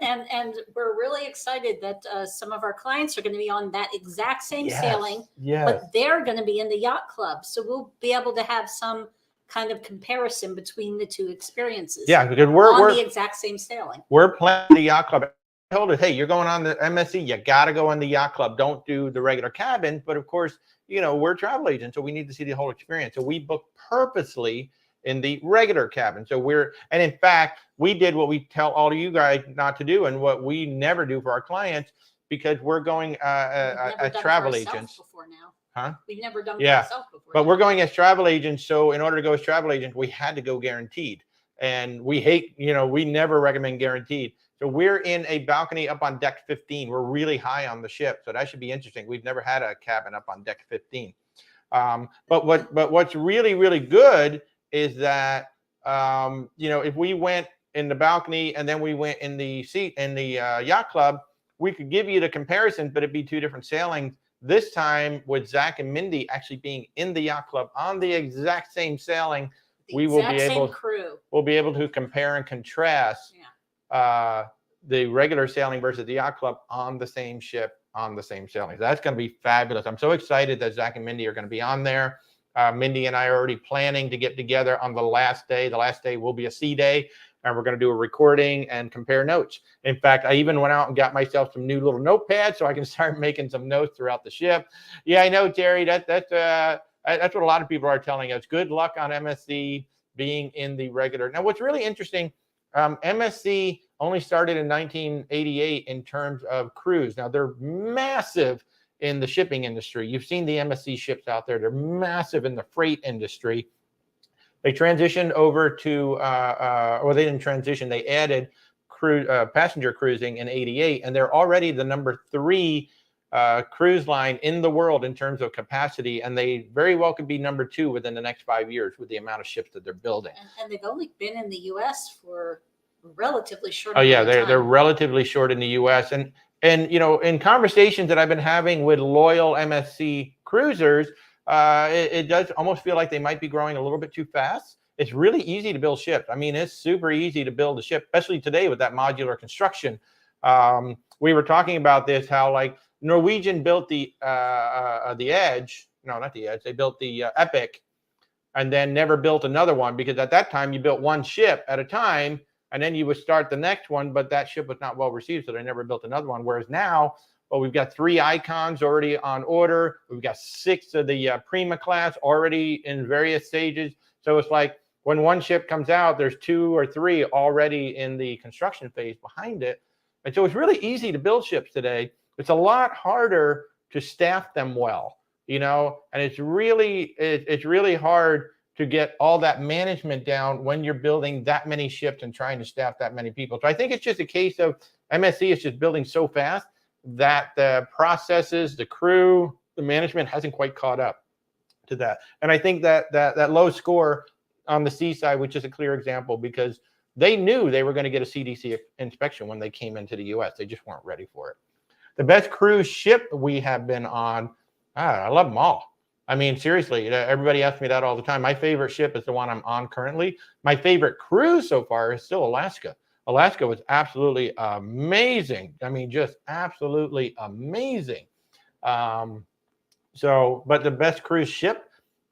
and we're really excited that some of our clients are going to be on that exact same sailing, but they're going to be in the yacht club. So we'll be able to have some kind of comparison between the two experiences. Yeah, because we're the exact same sailing. We're planning the yacht club. I told us, hey, you're going on the MSC, you got to go on the yacht club. Don't do the regular cabin. But of course, we're travel agents, so we need to see the whole experience. So we booked purposely in the regular cabin. So and in fact, we did what we tell all of you guys not to do, and what we never do for our clients, because we're going as travel agents. Before now. Huh? We've never done it ourselves before. But we're going as travel agents. So in order to go as travel agents, we had to go guaranteed. And we hate, we never recommend guaranteed. So we're in a balcony up on deck 15. We're really high on the ship. So that should be interesting. We've never had a cabin up on deck 15. But what's really, really good is that, if we went in the balcony and then we went in the seat in the yacht club, we could give you the comparison, but it'd be two different sailings. This time with Zach and Mindy actually being in the yacht club on the exact same sailing, we'll be able to compare and contrast the regular sailing versus the yacht club on the same ship on the same sailing. That's going to be fabulous. I'm so excited that Zach and Mindy are going to be on there. Mindy and I are already planning to get together on the last day. The last day will be a sea day, and we're going to do a recording and compare notes. In fact, I even went out and got myself some new little notepads so I can start making some notes throughout the ship. Yeah, I know, Terry. That's what a lot of people are telling us. Good luck on MSC being in the regular. Now, what's really interesting, MSC only started in 1988 in terms of cruise. Now, they're massive in the shipping industry. You've seen the MSC ships out there. They're massive in the freight industry. They transitioned over to, or they didn't transition, they added passenger cruising in 88, and they're already the number 3 cruise line in the world in terms of capacity, and they very well could be number 2 within the next 5 years with the amount of ships that they're building. And they've only been in the U.S. for relatively short. Oh yeah, they're relatively short in the U.S. And you know, in conversations that I've been having with loyal MSC cruisers, it does almost feel like they might be growing a little bit too fast. It's really easy to build ships. I mean, it's super easy to build a ship, especially today with that modular construction. We were talking about this, how like Norwegian built the Edge. No, not the Edge. They built the Epic, and then never built another one, because at that time you built one ship at a time, and then you would start the next one, but that ship was not well received, so they never built another one. Whereas now, well, we've got 3 Icons already on order. We've got 6 of the Prima class already in various stages. So it's like when one ship comes out, there's 2 or 3 already in the construction phase behind it. And so it's really easy to build ships today. It's a lot harder to staff them well, you know, and it's really hard to get all that management down when you're building that many ships and trying to staff that many people. So I think it's just a case of MSC is just building so fast that the processes, the crew, the management hasn't quite caught up to that. And I think that low score on the seaside, which is a clear example, because they knew they were going to get a CDC inspection when they came into the US. They just weren't ready for it. The best cruise ship we have been on, I love them all. I mean, seriously, everybody asks me that all the time. My favorite ship is the one I'm on currently. My favorite cruise so far is still Alaska. Alaska was absolutely amazing. I mean, just absolutely amazing. But the best cruise ship,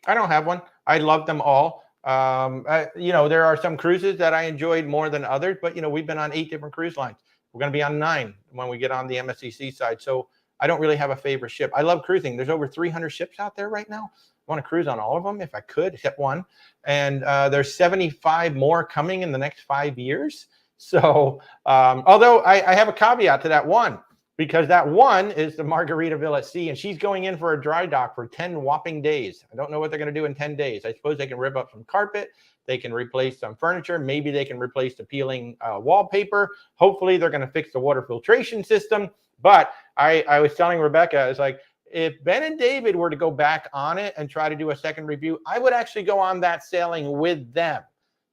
I don't have one. I love them all. You know, there are some cruises that I enjoyed more than others, but, you know, we've been on 8 different cruise lines. We're going to be on 9 when we get on the MSC side. So I don't really have a favorite ship. I love cruising. There's over 300 ships out there right now. I want to cruise on all of them if I could, hit one. And there's 75 more coming in the next 5 years. So although I have a caveat to that one, because that one is the Margaritaville at Sea, and she's going in for a dry dock for 10 whopping days. I don't know what they're going to do in 10 days. I suppose they can rip up some carpet. They can replace some furniture. Maybe they can replace the peeling wallpaper. Hopefully they're going to fix the water filtration system. But I was telling Rebecca, it's like, if Ben and David were to go back on it and try to do a second review, I would actually go on that sailing with them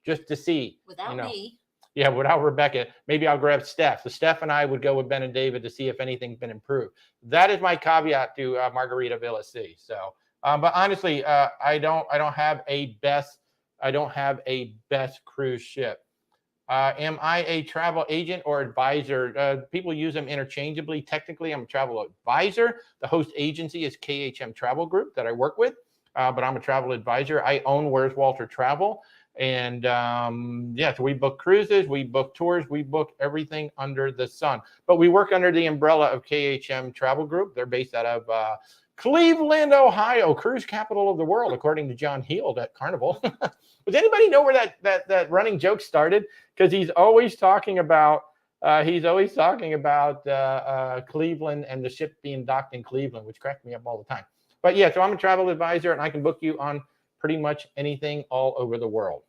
just to see. Without me. Yeah, without Rebecca. Maybe I'll grab Steph. So Steph and I would go with Ben and David to see if anything's been improved. That is my caveat to Margaritaville at Sea. So, but honestly, I don't have a best cruise ship. Am I a travel agent or advisor? People use them interchangeably. Technically, I'm a travel advisor. The host agency is KHM Travel Group that I work with, but I'm a travel advisor. I own Where's Walter Travel. And yeah, so we book cruises, we book tours, we book everything under the sun. But we work under the umbrella of KHM Travel Group. They're based out of Cleveland, Ohio, cruise capital of the world, according to John Heald at Carnival. Does anybody know where that running joke started? Because he's always talking about Cleveland and the ship being docked in Cleveland, which cracked me up all the time. But yeah, so I'm a travel advisor, and I can book you on pretty much anything all over the world.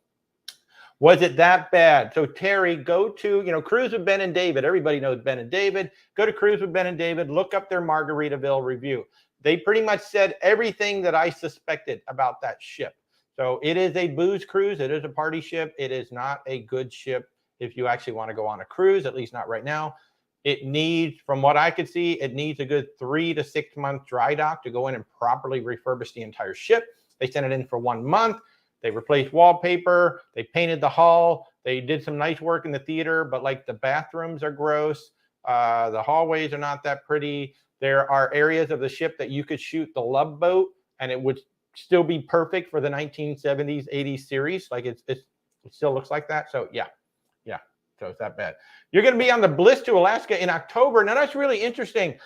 Was it that bad? So Terry, go to, Cruise with Ben and David. Everybody knows Ben and David. Go to Cruise with Ben and David. Look up their Margaritaville review. They pretty much said everything that I suspected about that ship. So it is a booze cruise. It is a party ship. It is not a good ship if you actually want to go on a cruise, at least not right now. It needs, from what I could see, it needs a good 3 to 6 month dry dock to go in and properly refurbish the entire ship. They sent it in for 1 month. They replaced wallpaper. They painted the hull. They did some nice work in the theater, but like the bathrooms are gross. The hallways are not that pretty. There are areas of the ship that you could shoot the love boat and it would still be perfect for the 1970s, 80s series. Like it still looks like that. So yeah. So it's that bad. You're going to be on the Bliss to Alaska in October. Now that's really interesting.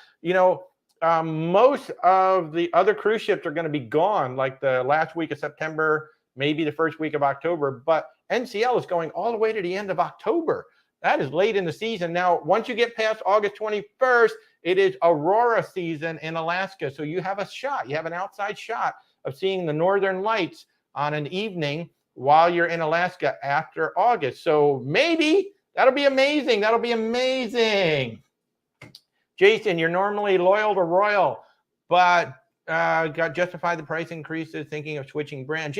Most of the other cruise ships are going to be gone like the last week of September, maybe the first week of October, but NCL is going all the way to the end of October. That is late in the season. Now, once you get past August 21st, it is Aurora season in Alaska. So you have an outside shot of seeing the Northern Lights on an evening while you're in Alaska after August. So maybe that'll be amazing. Jason, you're normally loyal to Royal, but got justified the price increases, thinking of switching brands.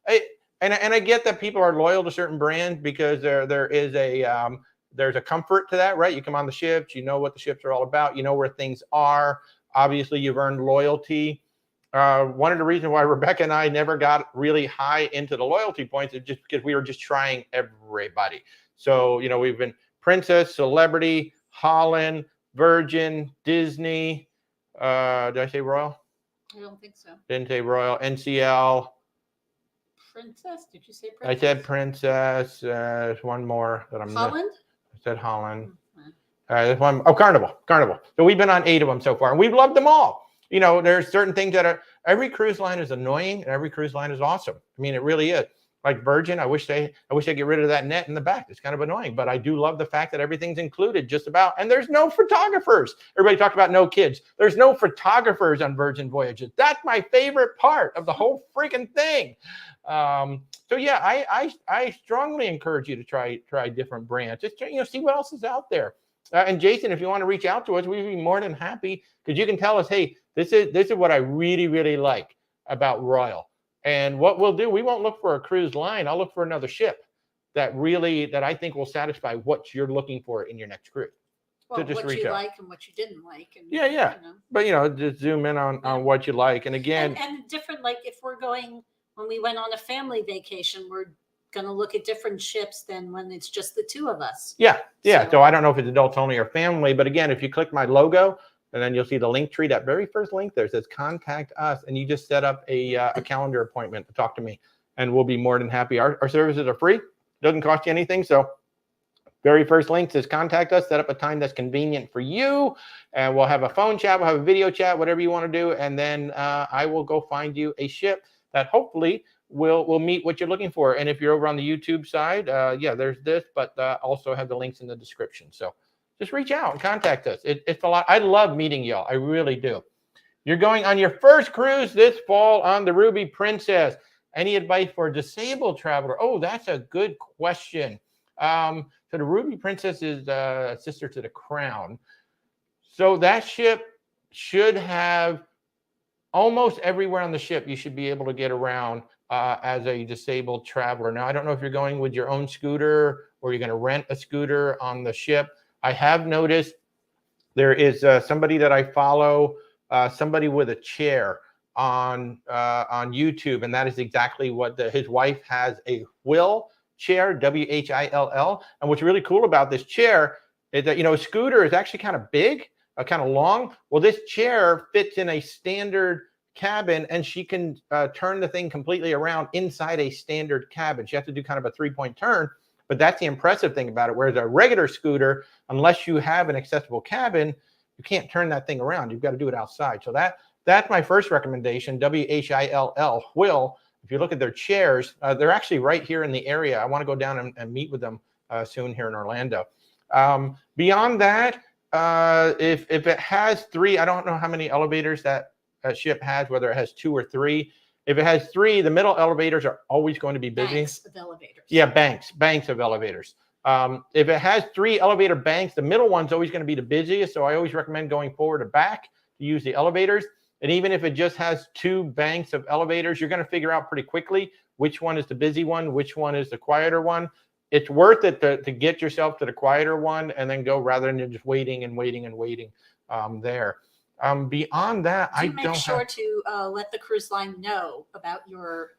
I get that people are loyal to certain brands because there's a comfort to that, right? You come on the ships, you know what the ships are all about, you know where things are. Obviously, you've earned loyalty. One of the reasons why Rebecca and I never got really high into the loyalty points is just because we were just trying everybody. So, we've been Princess, Celebrity, Holland, Virgin, Disney. Did I say Royal? I don't think so. Didn't say Royal. NCL. Princess? Did you say Princess? I said Princess. There's one more that I'm Holland? I said Holland. Mm-hmm. There's one. Oh, Carnival. So we've been on 8 of them so far, and we've loved them all. There's certain things that are, every cruise line is annoying and every cruise line is awesome. I mean, it really is. Like Virgin, I wish they get rid of that net in the back. It's kind of annoying, but I do love the fact that everything's included just about, and there's no photographers. Everybody talked about no kids. There's no photographers on Virgin Voyages. That's my favorite part of the whole freaking thing. So yeah, I strongly encourage you to try different brands. Just see what else is out there. And Jason, if you want to reach out to us, we'd be more than happy, because you can tell us, hey, this is what I really, really like about Royal. And what we'll do, we won't look for a cruise line. I'll look for another ship that I think will satisfy what you're looking for in your next cruise. Well, so what you like and what you didn't like. And, yeah. But, just zoom in on what you like. And again. And different, like if we're going, when we went on a family vacation, we're going to look at different ships than when it's just the two of us. Yeah. So I don't know if it's adults only or family, but again, if you click my logo, and then you'll see the link tree, that very first link there says contact us, and you just set up a calendar appointment to talk to me, and we'll be more than happy. Our services are free. Doesn't cost you anything. So very first link says contact us, set up a time that's convenient for you, and we'll have a phone chat, we'll have a video chat, whatever you want to do, and then I will go find you a ship that hopefully will meet what you're looking for. And if you're over on the YouTube side, there's this, but also have the links in the description. So just reach out and contact us. It's a lot. I love meeting y'all. I really do. You're going on your first cruise this fall on the Ruby Princess. Any advice for a disabled traveler? Oh, that's a good question. So the Ruby Princess is sister to the Crown. So that ship should have almost everywhere on the ship you should be able to get around as a disabled traveler. Now, I don't know if you're going with your own scooter or you're going to rent a scooter on the ship. I have noticed there is somebody that I follow, somebody with a chair on YouTube, and that is exactly what his wife has, a wheel chair, WHILL. And what's really cool about this chair is that, a scooter is actually kind of big, kind of long. Well, this chair fits in a standard cabin, and she can turn the thing completely around inside a standard cabin. She has to do kind of a 3-point turn. But that's the impressive thing about it. Whereas a regular scooter, unless you have an accessible cabin, you can't turn that thing around. You've got to do it outside. So that's my first recommendation, WHILL, Will. If you look at their chairs, they're actually right here in the area. I want to go down and meet with them soon here in Orlando. Beyond that, if it has 3, I don't know how many elevators that ship has, whether it has 2 or 3. If it has 3, the middle elevators are always going to be busy. Banks of elevators. Yeah, banks of elevators. If it has 3 elevator banks, the middle one's always going to be the busiest. So I always recommend going forward or back to use the elevators. And even if it just has 2 banks of elevators, you're going to figure out pretty quickly which one is the busy one, which one is the quieter one. It's worth it to get yourself to the quieter one and then go, rather than just waiting there. Beyond that, I don't make sure to let the cruise line know about your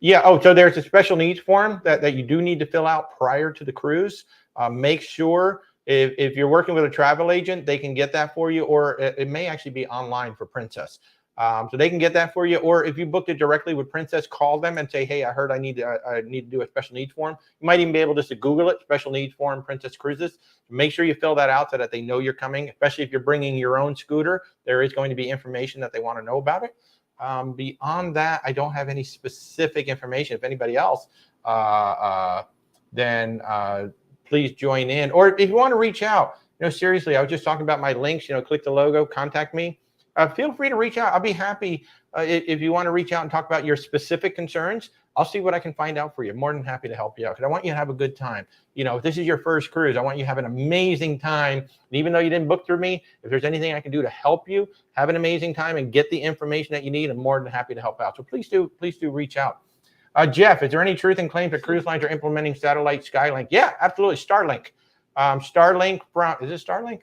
so there's a special needs form that you do need to fill out prior to the cruise. Make sure If you're working with a travel agent, they can get that for you, or it may actually be online for Princess. So they can get that for you. Or if you booked it directly with Princess, call them and say, hey, I heard I need to do a special needs form. You might even be able just to Google it, special needs form, Princess Cruises. Make sure you fill that out so that they know you're coming, especially if you're bringing your own scooter. There is going to be information that they want to know about it. Beyond that, I don't have any specific information. If anybody else, then please join in. Or if you want to reach out, seriously, I was just talking about my links, click the logo, contact me. Feel free to reach out. I'll be happy if you want to reach out and talk about your specific concerns. I'll see what I can find out for you. More than happy to help you out because I want you to have a good time. If this is your first cruise, I want you to have an amazing time. And even though you didn't book through me, if there's anything I can do to help you, have an amazing time and get the information that you need, I'm more than happy to help out. So please do reach out. Jeff, is there any truth in claims that cruise lines are implementing satellite Skylink? Yeah, absolutely. Starlink. Starlink from, is it Starlink?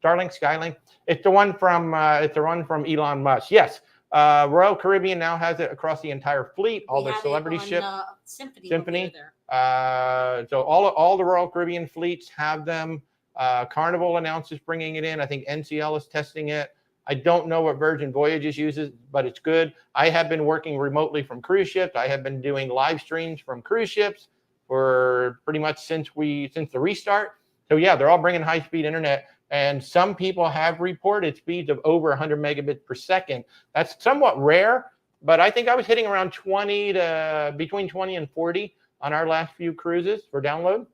Starlink, Skylink. It's the one from Elon Musk. Yes. Royal Caribbean now has it across the entire fleet. All their celebrity ships. Symphony. So all the Royal Caribbean fleets have them. Carnival announces bringing it in. I think NCL is testing it. I don't know what Virgin Voyages uses, but it's good. I have been working remotely from cruise ships. I have been doing live streams from cruise ships for pretty much since the restart. So yeah, they're all bringing high-speed internet. And some people have reported speeds of over 100 megabits per second. That's somewhat rare, but I think I was hitting around between 20 and 40 on our last few cruises for download.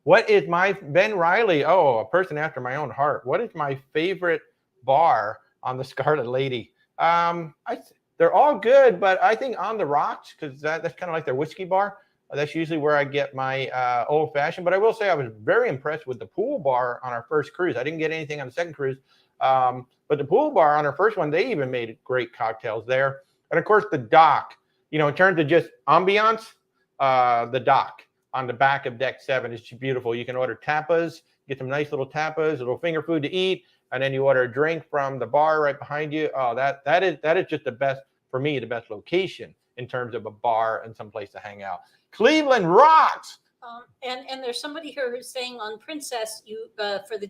What is Ben Riley? Oh, a person after my own heart. What is my favorite bar on the Scarlet Lady? They're all good, but I think On the Rocks, because that's kind of like their whiskey bar. That's usually where I get my old fashioned. But I will say I was very impressed with the pool bar on our first cruise. I didn't get anything on the second cruise. But the pool bar on our first one, they even made great cocktails there. And of course, the dock, in terms of just ambiance, the dock on the back of deck 7 is beautiful. You can order tapas, get some nice little tapas, a little finger food to eat, and then you order a drink from the bar right behind you. Oh, that is just the best, for me, the best location in terms of a bar and some place to hang out. Cleveland rocks. And there's somebody here who's saying on Princess, you for the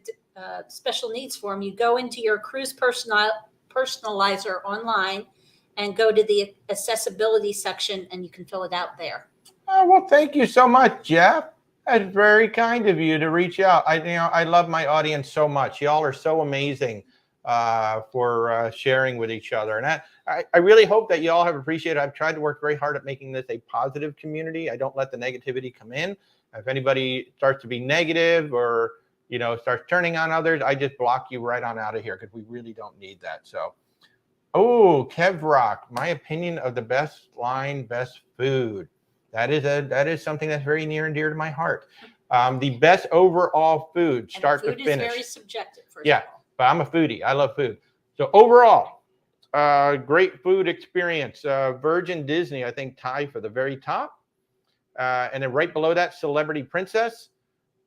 special needs form, you go into your cruise personalizer online and go to the accessibility section, and you can fill it out there. Oh, well, thank you so much, Jeff. That's very kind of you to reach out. I love my audience so much. Y'all are so amazing for sharing with each other. And I really hope that you all have appreciated. I've tried to work very hard at making this a positive community. I don't let the negativity come in. If anybody starts to be negative or, starts turning on others, I just block you right on out of here because we really don't need that. So, Kev Rock, my opinion of the best line, best food. That is something that's very near and dear to my heart. The best overall food, start to finish. Food is very subjective. Yeah, but I'm a foodie. I love food. So overall, great food experience. Virgin Disney, I think, tie for the very top. And then right below that, Celebrity Princess.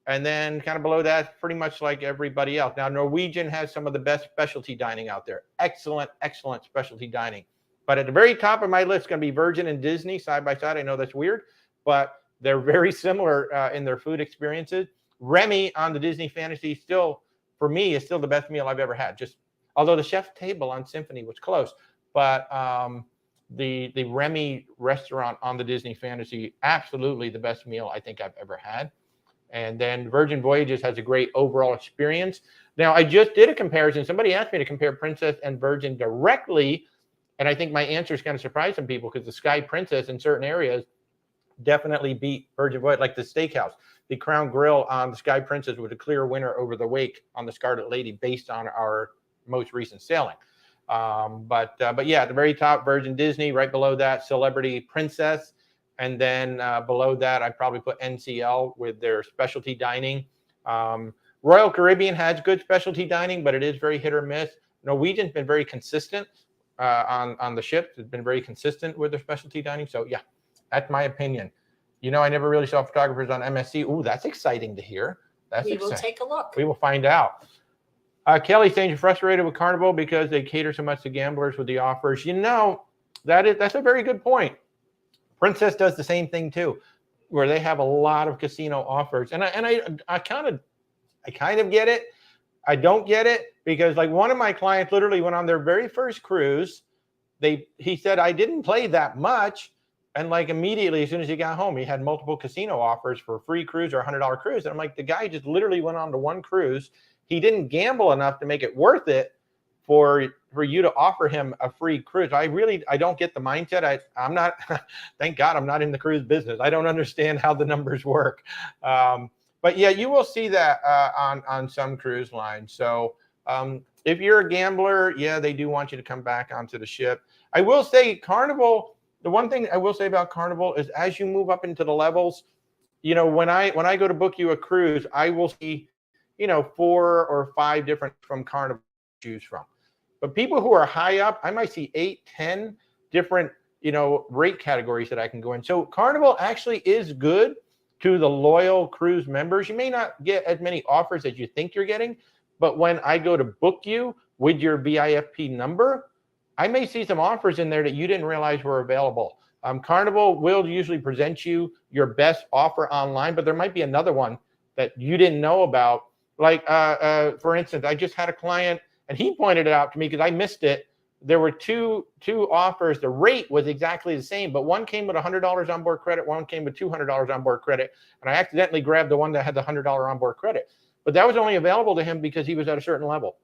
And then kind of below that, pretty much like everybody else. Now, Norwegian has some of the best specialty dining out there. Excellent, excellent specialty dining. But at the very top of my list is going to be Virgin and Disney side by side. I know that's weird, but they're very similar in their food experiences. Remy on the Disney Fantasy still, for me, is still the best meal I've ever had. Although the chef's table on Symphony was close, but the Remy restaurant on the Disney Fantasy, absolutely the best meal I think I've ever had. And then Virgin Voyages has a great overall experience. Now, I just did a comparison. Somebody asked me to compare Princess and Virgin directly. And I think my answer is going to surprise some people because the Sky Princess in certain areas definitely beat Virgin Voyage, like the steakhouse. The Crown Grill on the Sky Princess was a clear winner over the Wake on the Scarlet Lady based on our most recent sailing. But yeah, at the very top, Virgin Disney. Right below that, Celebrity Princess. And then below that, I'd probably put NCL with their specialty dining. Royal Caribbean has good specialty dining, but it is very hit or miss. Norwegian's been very consistent. On the ships, it's been very consistent with their specialty dining. So yeah, that's my opinion. I never really saw photographers on MSC. Ooh, that's exciting to hear. We will take a look. We will find out. Kelly saying you're frustrated with Carnival because they cater so much to gamblers with the offers. That's a very good point. Princess does the same thing too, where they have a lot of casino offers. And I kind of I kind of get it. I don't get it because like one of my clients literally went on their very first cruise. He said, I didn't play that much. And like immediately, as soon as he got home, he had multiple casino offers for a free cruise or $100 cruise. And I'm like, the guy just literally went on to one cruise. He didn't gamble enough to make it worth it for you to offer him a free cruise. I don't get the mindset. I'm not, thank God I'm not in the cruise business. I don't understand how the numbers work. But yeah, you will see that on some cruise lines. So if you're a gambler, yeah, they do want you to come back onto the ship. I will say Carnival, the one thing I will say about Carnival is as you move up into the levels, you know, when I go to book you a cruise, I will see, you know, 4 or 5 different from Carnival to choose from. But people who are high up, I might see 8, 10 different, you know, rate categories that I can go in. So Carnival actually is good to the loyal cruise members. You may not get as many offers as you think you're getting, but when I go to book you with your VIFP number, I may see some offers in there that you didn't realize were available. Carnival will usually present you your best offer online, but there might be another one that you didn't know about. Like, for instance, I just had a client, and he pointed it out to me because I missed it. There were two offers. The rate was exactly the same, but one came with $100 onboard credit, one came with $200 onboard credit, and I accidentally grabbed the one that had the $100 onboard credit. But that was only available to him because he was at a certain level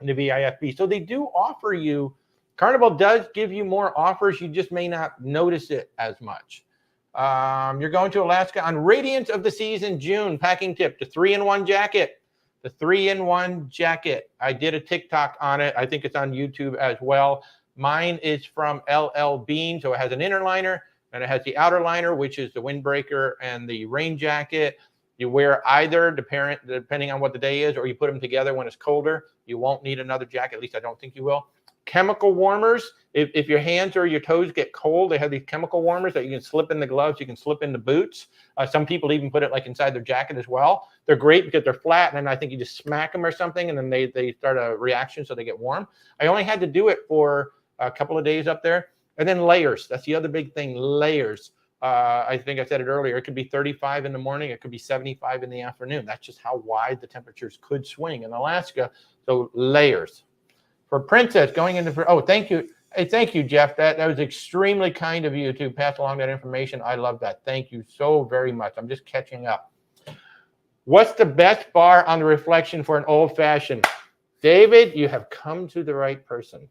in the VIFP. So they do offer you, Carnival does give you more offers. You just may not notice it as much. You're going to Alaska on Radiance of the Seas in June. Packing tip, the 3-in-1 jacket. The 3-in-1 jacket. I did a TikTok on it. I think it's on YouTube as well. Mine is from LL Bean. So it has an inner liner and it has the outer liner, which is the windbreaker and the rain jacket. You wear either depending on what the day is, or you put them together when it's colder. You won't need another jacket. At least I don't think you will. Chemical warmers. If your hands or your toes get cold, they have these chemical warmers that you can slip in the gloves, you can slip in the boots. Some people even put it like inside their jacket as well. They're great because they're flat, and then I think you just smack them or something, and then they start a reaction, so they get warm. I only had to do it for a couple of days up there. And then layers. That's the other big thing, layers. I think I said it earlier. It could be 35 in the morning. It could be 75 in the afternoon. That's just how wide the temperatures could swing in Alaska. So layers. For Princess going into, oh, thank you. Hey, thank you, Jeff. That was extremely kind of you to pass along that information. I love that. Thank you so very much. I'm just catching up. What's the best bar on the Reflection for an old fashioned? David, you have come to the right person.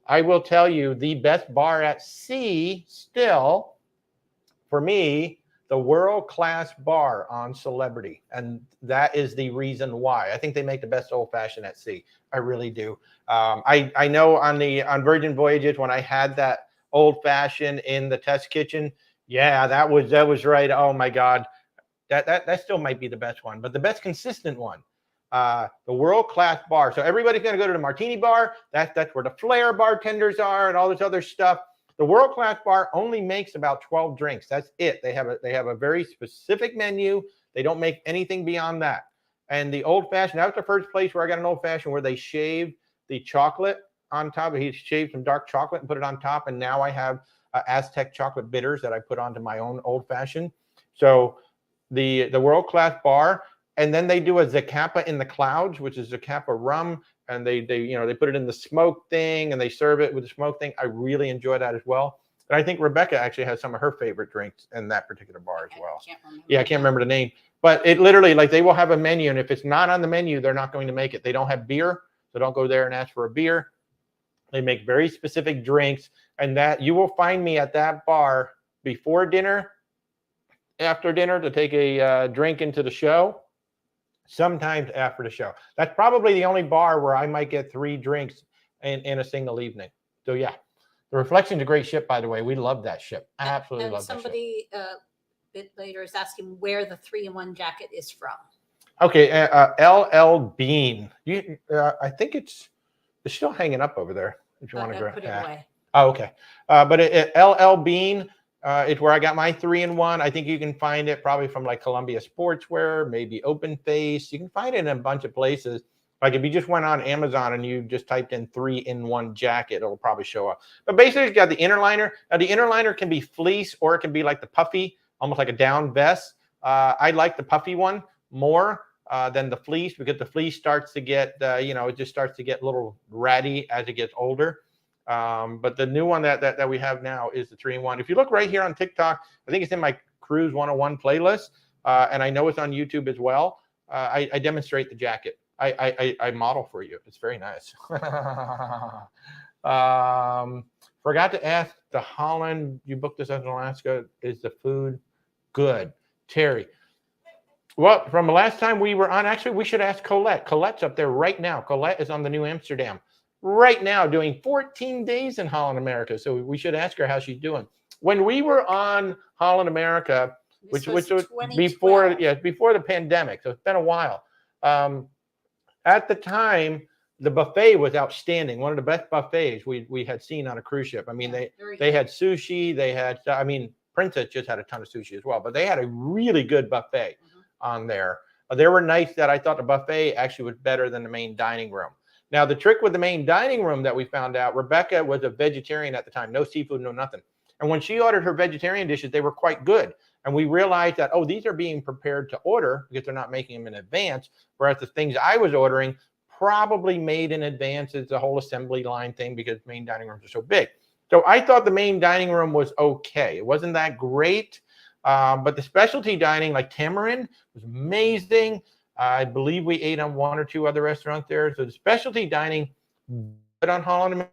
I will tell you the best bar at sea still, for me, the world-class bar on Celebrity. And that is the reason why. I think they make the best old-fashioned at sea. I really do. I know on Virgin Voyages, when I had that old-fashioned in the test kitchen, yeah, that was right. Oh, my God. That still might be the best one. But the best consistent one, the world-class bar. So everybody's going to go to the martini bar. That's where the flair bartenders are and all this other stuff. The world-class bar only makes about 12 drinks. That's it. They have a very specific menu. They don't make anything beyond that. And the old-fashioned, that was the first place where I got an old-fashioned where they shaved the chocolate on top. He shaved some dark chocolate and put it on top. And now I have Aztec chocolate bitters that I put onto my own old-fashioned. So the world-class bar. And then they do a Zacapa in the clouds, which is Zacapa rum. And they put it in the smoke thing and they serve it with the smoke thing. I really enjoy that as well. And I think Rebecca actually has some of her favorite drinks in that particular bar as well. I can't remember the name. But it literally, like, they will have a menu. And if it's not on the menu, they're not going to make it. They don't have beer. So don't go there and ask for a beer. They make very specific drinks. And that you will find me at that bar before dinner, after dinner to take a drink into the show. Sometimes after the show. That's probably the only bar where I might get 3 drinks in a single evening. So yeah, the Reflection's a great ship, by the way. We love that ship. I absolutely love that ship. Somebody a bit later is asking where the 3-in-1 jacket is from. Okay, LL Bean. I think it's still hanging up over there. If you want to grab it away. Oh, okay. But LL Bean. It's where I got my 3-in-1. I think you can find it probably from like Columbia Sportswear, maybe Open Face. You can find it in a bunch of places. Like if you just went on Amazon and you just typed in 3-in-1 jacket, it'll probably show up. But basically, it's got the inner liner. Now, the inner liner can be fleece or it can be like the puffy, almost like a down vest. I like the puffy one more. than the fleece, because the fleece starts to get, it just starts to get a little ratty as it gets older. But the new one that we have now is the 3-in-1. If you look right here on TikTok, I think it's in my Cruise 101 playlist, and I know it's on YouTube as well. I demonstrate the jacket. I model for you. It's very nice. Forgot to ask the Holland. You booked this as in Alaska. Is the food good, Terry? Well, from the last time we were on, actually, we should ask Colette. Colette's up there right now. Colette is on the New Amsterdam right now, doing 14 days in Holland America. So we should ask her how she's doing. When we were on Holland America, which was before the pandemic, so it's been a while. At the time, the buffet was outstanding. One of the best buffets we had seen on a cruise ship. I mean, they had sushi. They had, Princess just had a ton of sushi as well, but they had a really good buffet on there. There were nights that I thought the buffet actually was better than the main dining room. Now, the trick with the main dining room that we found out, Rebecca was a vegetarian at the time, no seafood, no nothing. And when she ordered her vegetarian dishes, they were quite good. And we realized that, these are being prepared to order because they're not making them in advance. Whereas the things I was ordering probably made in advance. It's a whole assembly line thing because main dining rooms are so big. So I thought the main dining room was okay. It wasn't that great. But the specialty dining, like Tamarind, was amazing. I believe we ate on 1 or 2 other restaurants there. So the specialty dining, good on Holland.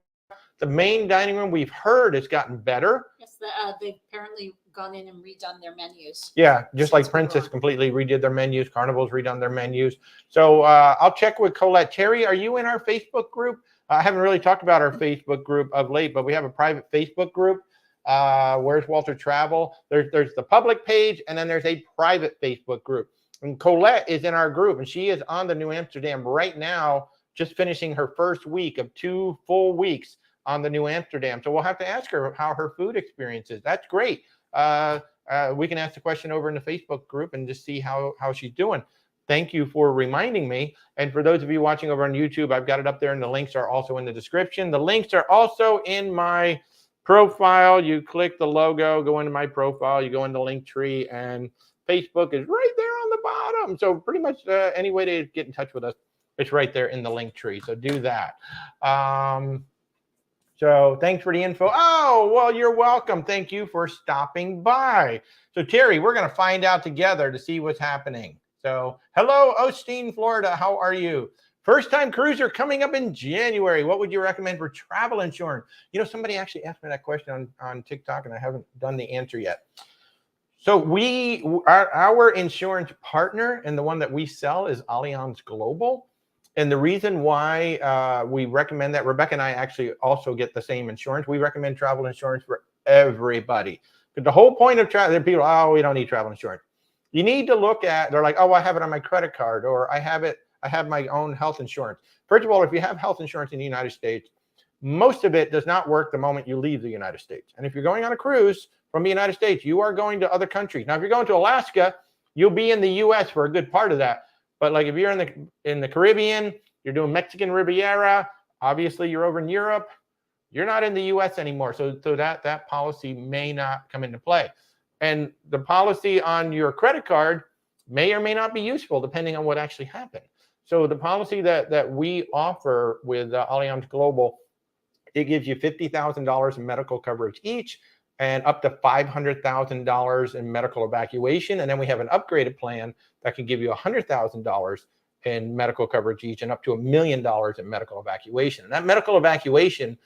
The main dining room, we've heard, has gotten better. Yes, they've apparently gone in and redone their menus. Yeah, just like Princess completely redid their menus. Carnival's redone their menus. So I'll check with Colette. Terry, are you in our Facebook group? I haven't really talked about our Facebook group of late, but we have a private Facebook group. Where's Walter Travel? There's the public page, and then there's a private Facebook group. And Colette is in our group, and she is on the New Amsterdam right now, just finishing her first week of 2 full weeks on the New Amsterdam. So we'll have to ask her how her food experience is. That's great. We can ask the question over in the Facebook group and just see how she's doing. Thank you for reminding me. And for those of you watching over on YouTube, I've got it up there, and the links are also in the description. The links are also in my profile. You click the logo, go into my profile, you go into Linktree, and Facebook is right there on the bottom. So pretty much any way to get in touch with us, it's right there in the Linktree. So do that. So thanks for the info. Oh, well, you're welcome. Thank you for stopping by. So Terry, we're going to find out together to see what's happening. So hello, Osteen, Florida. How are you? First time cruiser coming up in January. What would you recommend for travel insurance? Somebody actually asked me that question on TikTok, and I haven't done the answer yet. So our insurance partner and the one that we sell is Allianz Global. And the reason why we recommend that, Rebecca and I actually also get the same insurance. We recommend travel insurance for everybody. But the whole point of travel, people, we don't need travel insurance. You need to look at, they're like, I have it on my credit card, or I have my own health insurance. First of all, if you have health insurance in the United States, most of it does not work the moment you leave the United States. And if you're going on a cruise from the United States, you are going to other countries. Now, if you're going to Alaska, you'll be in the U.S. for a good part of that. But like if you're in the Caribbean, you're doing Mexican Riviera, obviously you're over in Europe, you're not in the U.S. anymore. So that policy may not come into play. And the policy on your credit card may or may not be useful depending on what actually happened. So the policy that we offer with Allianz Global, it gives you $50,000 in medical coverage each and up to $500,000 in medical evacuation. And then we have an upgraded plan that can give you $100,000 in medical coverage each and up to $1 million in medical evacuation. And that medical evacuation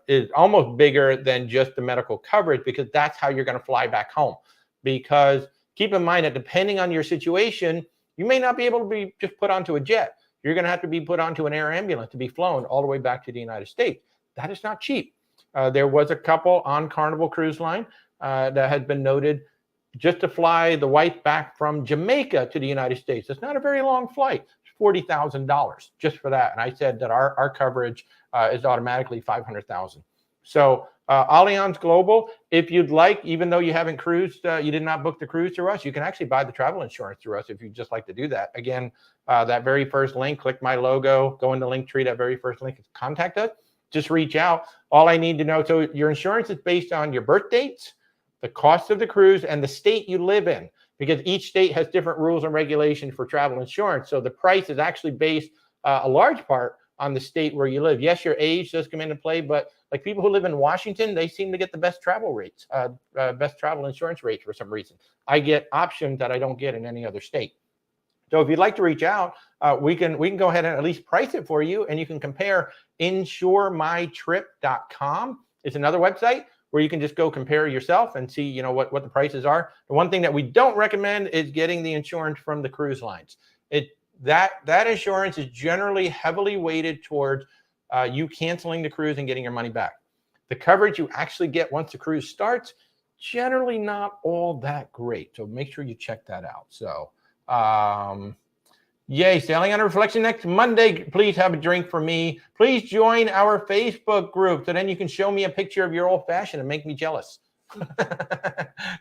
is almost bigger than just the medical coverage, because that's how you're going to fly back home. Because keep in mind that depending on your situation, you may not be able to be just put onto a jet. You're going to have to be put onto an air ambulance to be flown all the way back to the United States. That is not cheap. There was a couple on Carnival Cruise Line that had been noted just to fly the wife back from Jamaica to the United States. It's not a very long flight. It's $40,000 just for that. And I said that our coverage is automatically $500,000. So Allianz Global, if you'd like, even though you haven't cruised, you did not book the cruise through us, you can actually buy the travel insurance through us if you'd just like to do that. Again, that very first link, click my logo, go into Linktree, that very first link is contact us. Just reach out. All I need to know, so your insurance is based on your birth dates, the cost of the cruise, and the state you live in. because each state has different rules and regulations for travel insurance. So the price is actually based a large part on the state where you live. Yes, your age does come into play, but like people who live in Washington, they seem to get the best travel rates, best travel insurance rates for some reason. I get options that I don't get in any other state. So if you'd like to reach out, we can go ahead and at least price it for you, and you can compare. InsureMyTrip.com is another website where you can just go compare yourself and see, you know, what the prices are. The one thing that we don't recommend is getting the insurance from the cruise lines. That insurance is generally heavily weighted towards you canceling the cruise and getting your money back. The coverage you actually get once the cruise starts, generally not all that great. So make sure you check that out. So, yay, sailing on a reflection next Monday. Please have a drink for me. Please join our Facebook group so then you can show me a picture of your old fashioned and make me jealous.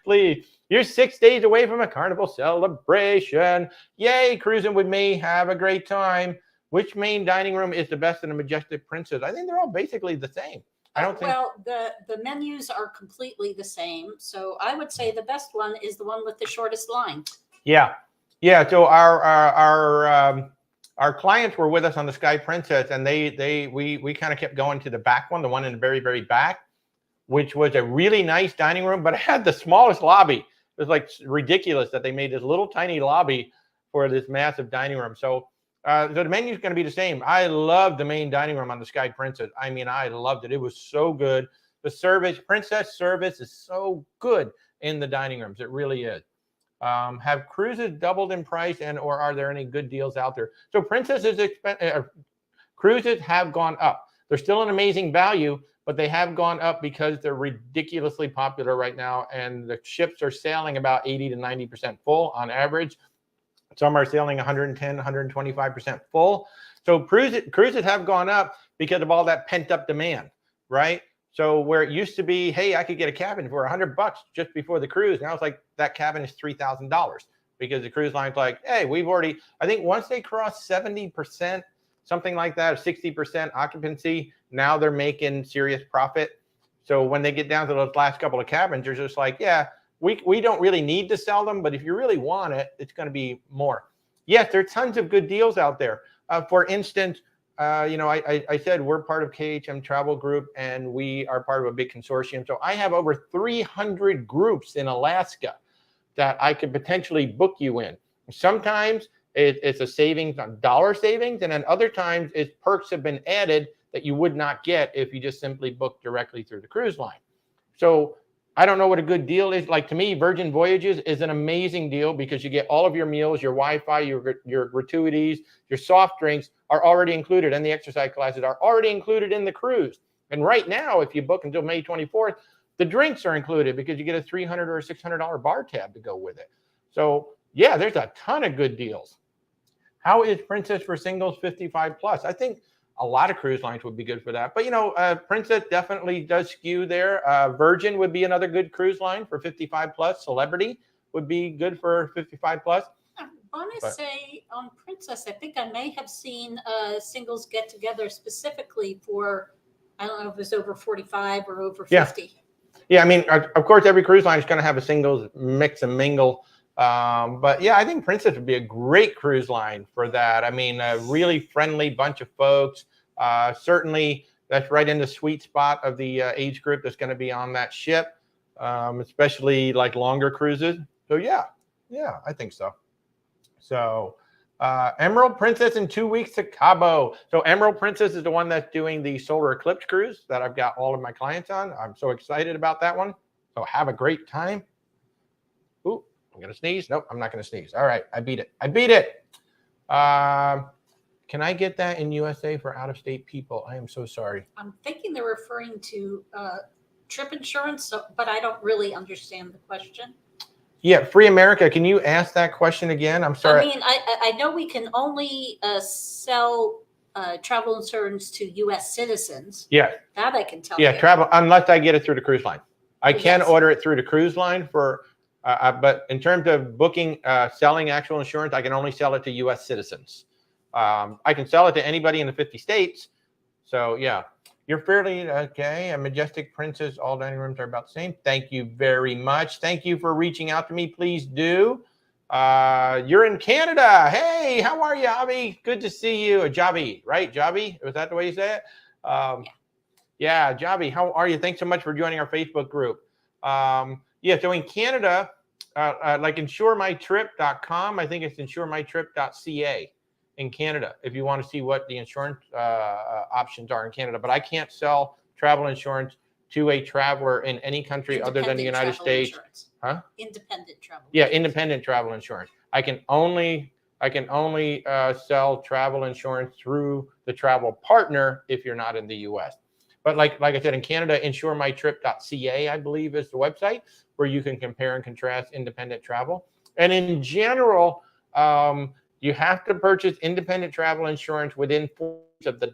Please. You're 6 days away from a carnival celebration. Yay, cruising with me. Have a great time. Which main dining room is the best in the Majestic Princess? I think they're all basically the same. I don't think. Well, the menus are completely the same. So I would say the best one is the one with the shortest line. Yeah. Yeah, so our clients were with us on the Sky Princess, and we kind of kept going to the back one, the one in the very, very back, which was a really nice dining room, but it had the smallest lobby. It was like ridiculous that they made this little tiny lobby for this massive dining room. So the menu is going to be the same. I love the main dining room on the Sky Princess. I mean, I loved it. It was so good. The service, Princess service, is so good in the dining rooms. It really is. Have cruises doubled in price, and or are there any good deals out there? So cruises have gone up. They're still an amazing value, but they have gone up because they're ridiculously popular right now, and the ships are sailing about 80 to 90% full on average. Some are sailing 110, 125% full. So cruises have gone up because of all that pent up demand, right? So where it used to be, hey, I could get a cabin for $100 just before the cruise. Now it's like that cabin is $3,000 because the cruise line's like, hey, we've already, I think once they cross 70%, something like that, or 60% occupancy, now they're making serious profit. So when they get down to those last couple of cabins, they're just like, yeah, we don't really need to sell them, but if you really want it, it's going to be more. Yes, there are tons of good deals out there. For instance, you know, I said we're part of KHM Travel Group, and we are part of a big consortium. So I have over 300 groups in Alaska that I could potentially book you in. Sometimes it's a savings on dollar savings, and then other times it's perks have been added that you would not get if you just simply book directly through the cruise line. So I don't know what a good deal is. Like, to me, Virgin Voyages is an amazing deal because you get all of your meals, your Wi-Fi, your gratuities, your soft drinks are already included, and the exercise classes are already included in the cruise. And right now, if you book until May 24th, the drinks are included because you get a $300 or $600 bar tab to go with it. So yeah, there's a ton of good deals. How is Princess for singles 55 plus? I think a lot of cruise lines would be good for that. But, you know, Princess definitely does skew there. Virgin would be another good cruise line for 55 plus. Celebrity would be good for 55 plus. I want to say on Princess, I think I may have seen singles get together specifically for, I don't know if it was over 45 or over 50. Yeah, I mean, of course, every cruise line is going to have a singles mix and mingle. But yeah, I think Princess would be a great cruise line for that. I mean, a really friendly bunch of folks. Certainly, that's right in the sweet spot of the age group that's going to be on that ship, especially like longer cruises. So yeah, I think so. So Emerald Princess in 2 weeks to Cabo. So Emerald Princess is the one that's doing the solar eclipse cruise that I've got all of my clients on. I'm so excited about that one. So have a great time. Ooh. I'm going to sneeze. Nope, I'm not going to sneeze. All right, I beat it. Can I get that in USA for out-of-state people? I am so sorry. I'm thinking they're referring to trip insurance, but I don't really understand the question. Yeah, Free America, can you ask that question again? I'm sorry. I mean, I know we can only sell travel insurance to U.S. citizens. Yeah. That I can tell you. Yeah, travel, unless I get it through the cruise line. I can order it through the cruise line for... but in terms of booking, selling actual insurance, I can only sell it to U.S. citizens. I can sell it to anybody in the 50 states. So yeah, You're fairly okay. A Majestic Princess, all dining rooms are about the same. Thank you very much. Thank you for reaching out to me. Please do. You're in Canada. Hey, how are you, Javi? Good to see you. Javi, right? Javi? Was that the way you say it? Yeah, Javi, how are you? Thanks so much for joining our Facebook group. Yeah, so in Canada, like insuremytrip.com, I think it's insuremytrip.ca in Canada, if you want to see what the insurance options are in Canada. But I can't sell travel insurance to a traveler in any country other than the United States. Insurance. Huh? Independent travel. Yeah, independent travel insurance. I can only sell travel insurance through the travel partner if you're not in the U.S. But like I said, in Canada, insuremytrip.ca, I believe, is the website where you can compare and contrast independent travel. And in general, you have to purchase independent travel insurance within 4 weeks of the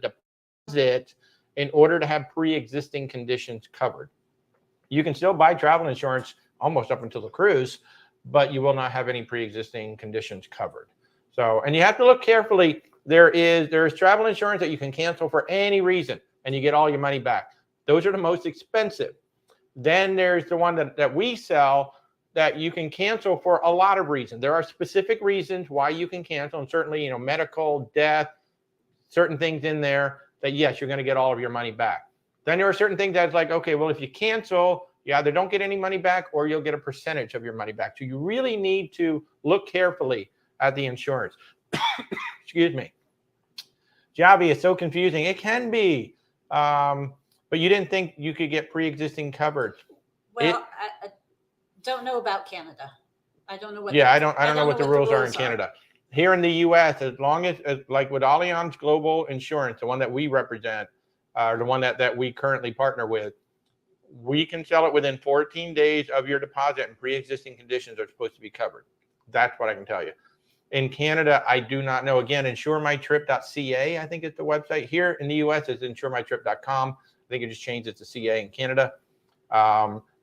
deposit in order to have pre-existing conditions covered. You can still buy travel insurance almost up until the cruise, but you will not have any pre-existing conditions covered. So, and you have to look carefully. There is travel insurance that you can cancel for any reason, and you get all your money back. Those are the most expensive. Then there's the one that we sell that you can cancel for a lot of reasons. There are specific reasons why you can cancel, and certainly, medical, death, certain things in there that, yes, you're going to get all of your money back. Then there are certain things that's like, okay, well, if you cancel, you either don't get any money back or you'll get a percentage of your money back. So you really need to look carefully at the insurance. Excuse me. Javi, is so confusing. It can be. But you didn't think you could get pre-existing coverage. Well, I don't know about Canada. I don't know what. Yeah, I don't know what the rules are in Canada. Here in the U.S., as long as like with Allianz Global Insurance, the one that we represent, the one that we currently partner with, we can sell it within 14 days of your deposit, and pre-existing conditions are supposed to be covered. That's what I can tell you. In Canada, I do not know. Again, insuremytrip.ca, I think is the website. Here in the U.S., it's insuremytrip.com. I think it just changed it to CA in Canada.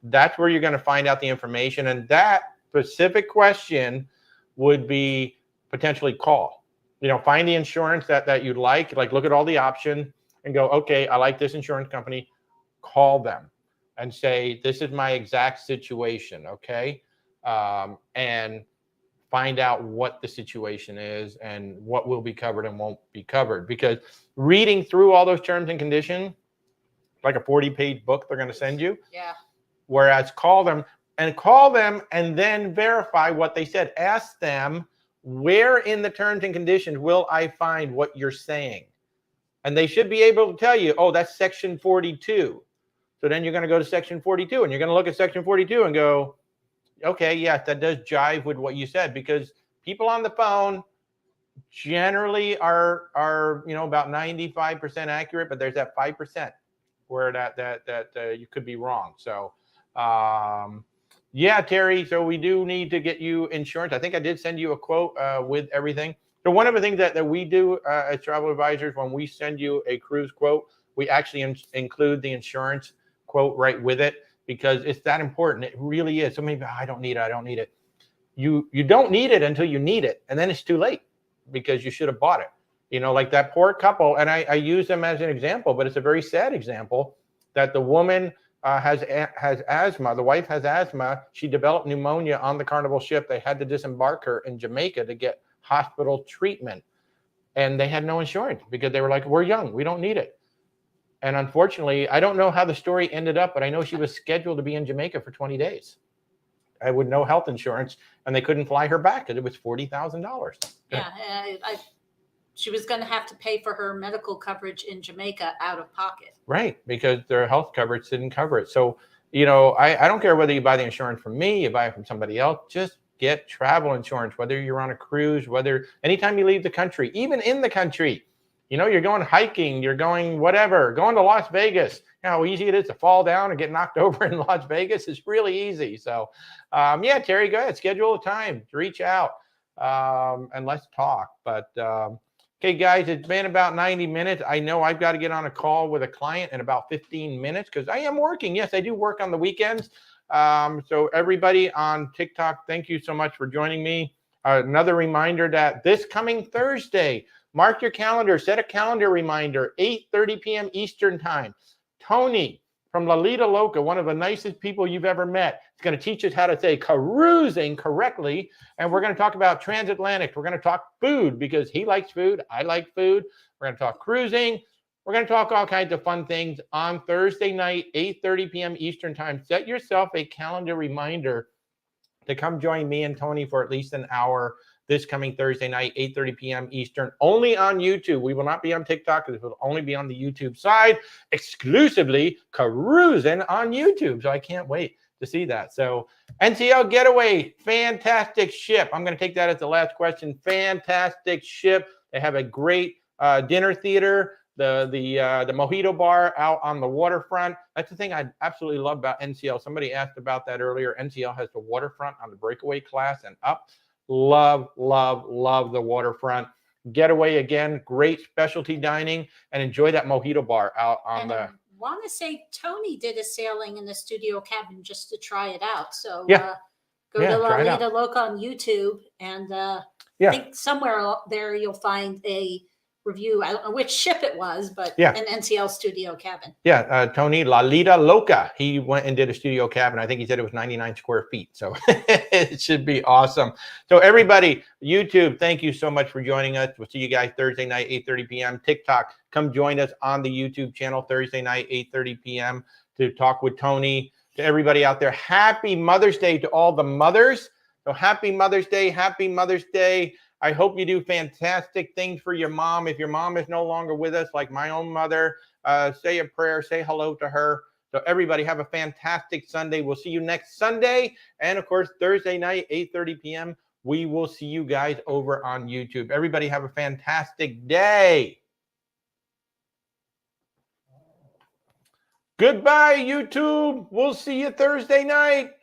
That's where you're going to find out the information. And that specific question would be potentially call. Find the insurance that you'd like look at all the options and go, okay, I like this insurance company. Call them and say, this is my exact situation, okay? And find out what the situation is and what will be covered and won't be covered. Because reading through all those terms and conditions, like a 40-page book they're going to send you. Yeah. Whereas call them and then verify what they said. Ask them, where in the terms and conditions will I find what you're saying? And they should be able to tell you, oh, that's section 42. So then you're going to go to section 42 and you're going to look at section 42 and go, okay, yes, that does jive with what you said, because people on the phone generally are about 95% accurate, but there's that 5% where that you could be wrong. So yeah, Terry, so we do need to get you insurance. I think I did send you a quote with everything. So one of the things that we do as travel advisors, when we send you a cruise quote, we actually include the insurance quote right with it, because it's that important. It really is. So maybe I don't need it. You don't need it until you need it, and then it's too late because you should have bought it. Like that poor couple, and I use them as an example, but it's a very sad example that the woman has asthma. The wife has asthma. She developed pneumonia on the Carnival ship. They had to disembark her in Jamaica to get hospital treatment, and they had no insurance because they were like, we're young, we don't need it. And unfortunately, I don't know how the story ended up, but I know she was scheduled to be in Jamaica for 20 days. With no health insurance, and they couldn't fly her back because it was $40,000. Yeah, she was going to have to pay for her medical coverage in Jamaica out of pocket. Right, because their health coverage didn't cover it. So, I don't care whether you buy the insurance from me, you buy it from somebody else, just get travel insurance, whether you're on a cruise, whether anytime you leave the country, even in the country. You're going hiking, you're going whatever, going to Las Vegas. How easy it is to fall down and get knocked over in Las Vegas is really easy. So, yeah, Terry, go ahead, schedule a time to reach out and let's talk. But, okay, guys, it's been about 90 minutes. I know I've got to get on a call with a client in about 15 minutes because I am working. Yes, I do work on the weekends. So everybody on TikTok, thank you so much for joining me. Another reminder that this coming Thursday, Mark your calendar. Set a calendar reminder, 8:30 p.m. Eastern time. Tony from Lolita Loca, one of the nicest people you've ever met, is going to teach us how to say cruising correctly. And we're going to talk about transatlantic. We're going to talk food because he likes food. I like food. We're going to talk cruising. We're going to talk all kinds of fun things on Thursday night, 8:30 p.m. Eastern time. Set yourself a calendar reminder to come join me and Tony for at least an hour this coming Thursday night, 8:30 p.m. Eastern, only on YouTube. We will not be on TikTok. It will only be on the YouTube side, exclusively cruising on YouTube. So I can't wait to see that. So NCL Getaway, fantastic ship. I'm going to take that as the last question. Fantastic ship. They have a great dinner theater. The mojito bar out on the waterfront. That's the thing I absolutely love about NCL. Somebody asked about that earlier. NCL has the waterfront on the breakaway class and up. Love, love, love the waterfront. Getaway again, great specialty dining, and enjoy that mojito bar out on I want to say Tony did a sailing in the studio cabin just to try it out. So yeah. go to Lolita Loca on YouTube, and I think somewhere there you'll find a review. I don't know which ship it was, but an NCL studio cabin. Yeah, Tony Lolita Loca. He went and did a studio cabin. I think he said it was 99 square feet. So it should be awesome. So everybody, YouTube, thank you so much for joining us. We'll see you guys Thursday night, 8:30 p.m. TikTok, come join us on the YouTube channel Thursday night, 8:30 p.m. to talk with Tony. To everybody out there, happy Mother's Day to all the mothers. So happy Mother's Day. Happy Mother's Day. I hope you do fantastic things for your mom. If your mom is no longer with us, like my own mother, say a prayer, say hello to her. So everybody have a fantastic Sunday. We'll see you next Sunday. And of course, Thursday night, 8:30 p.m., we will see you guys over on YouTube. Everybody have a fantastic day. Goodbye, YouTube. We'll see you Thursday night.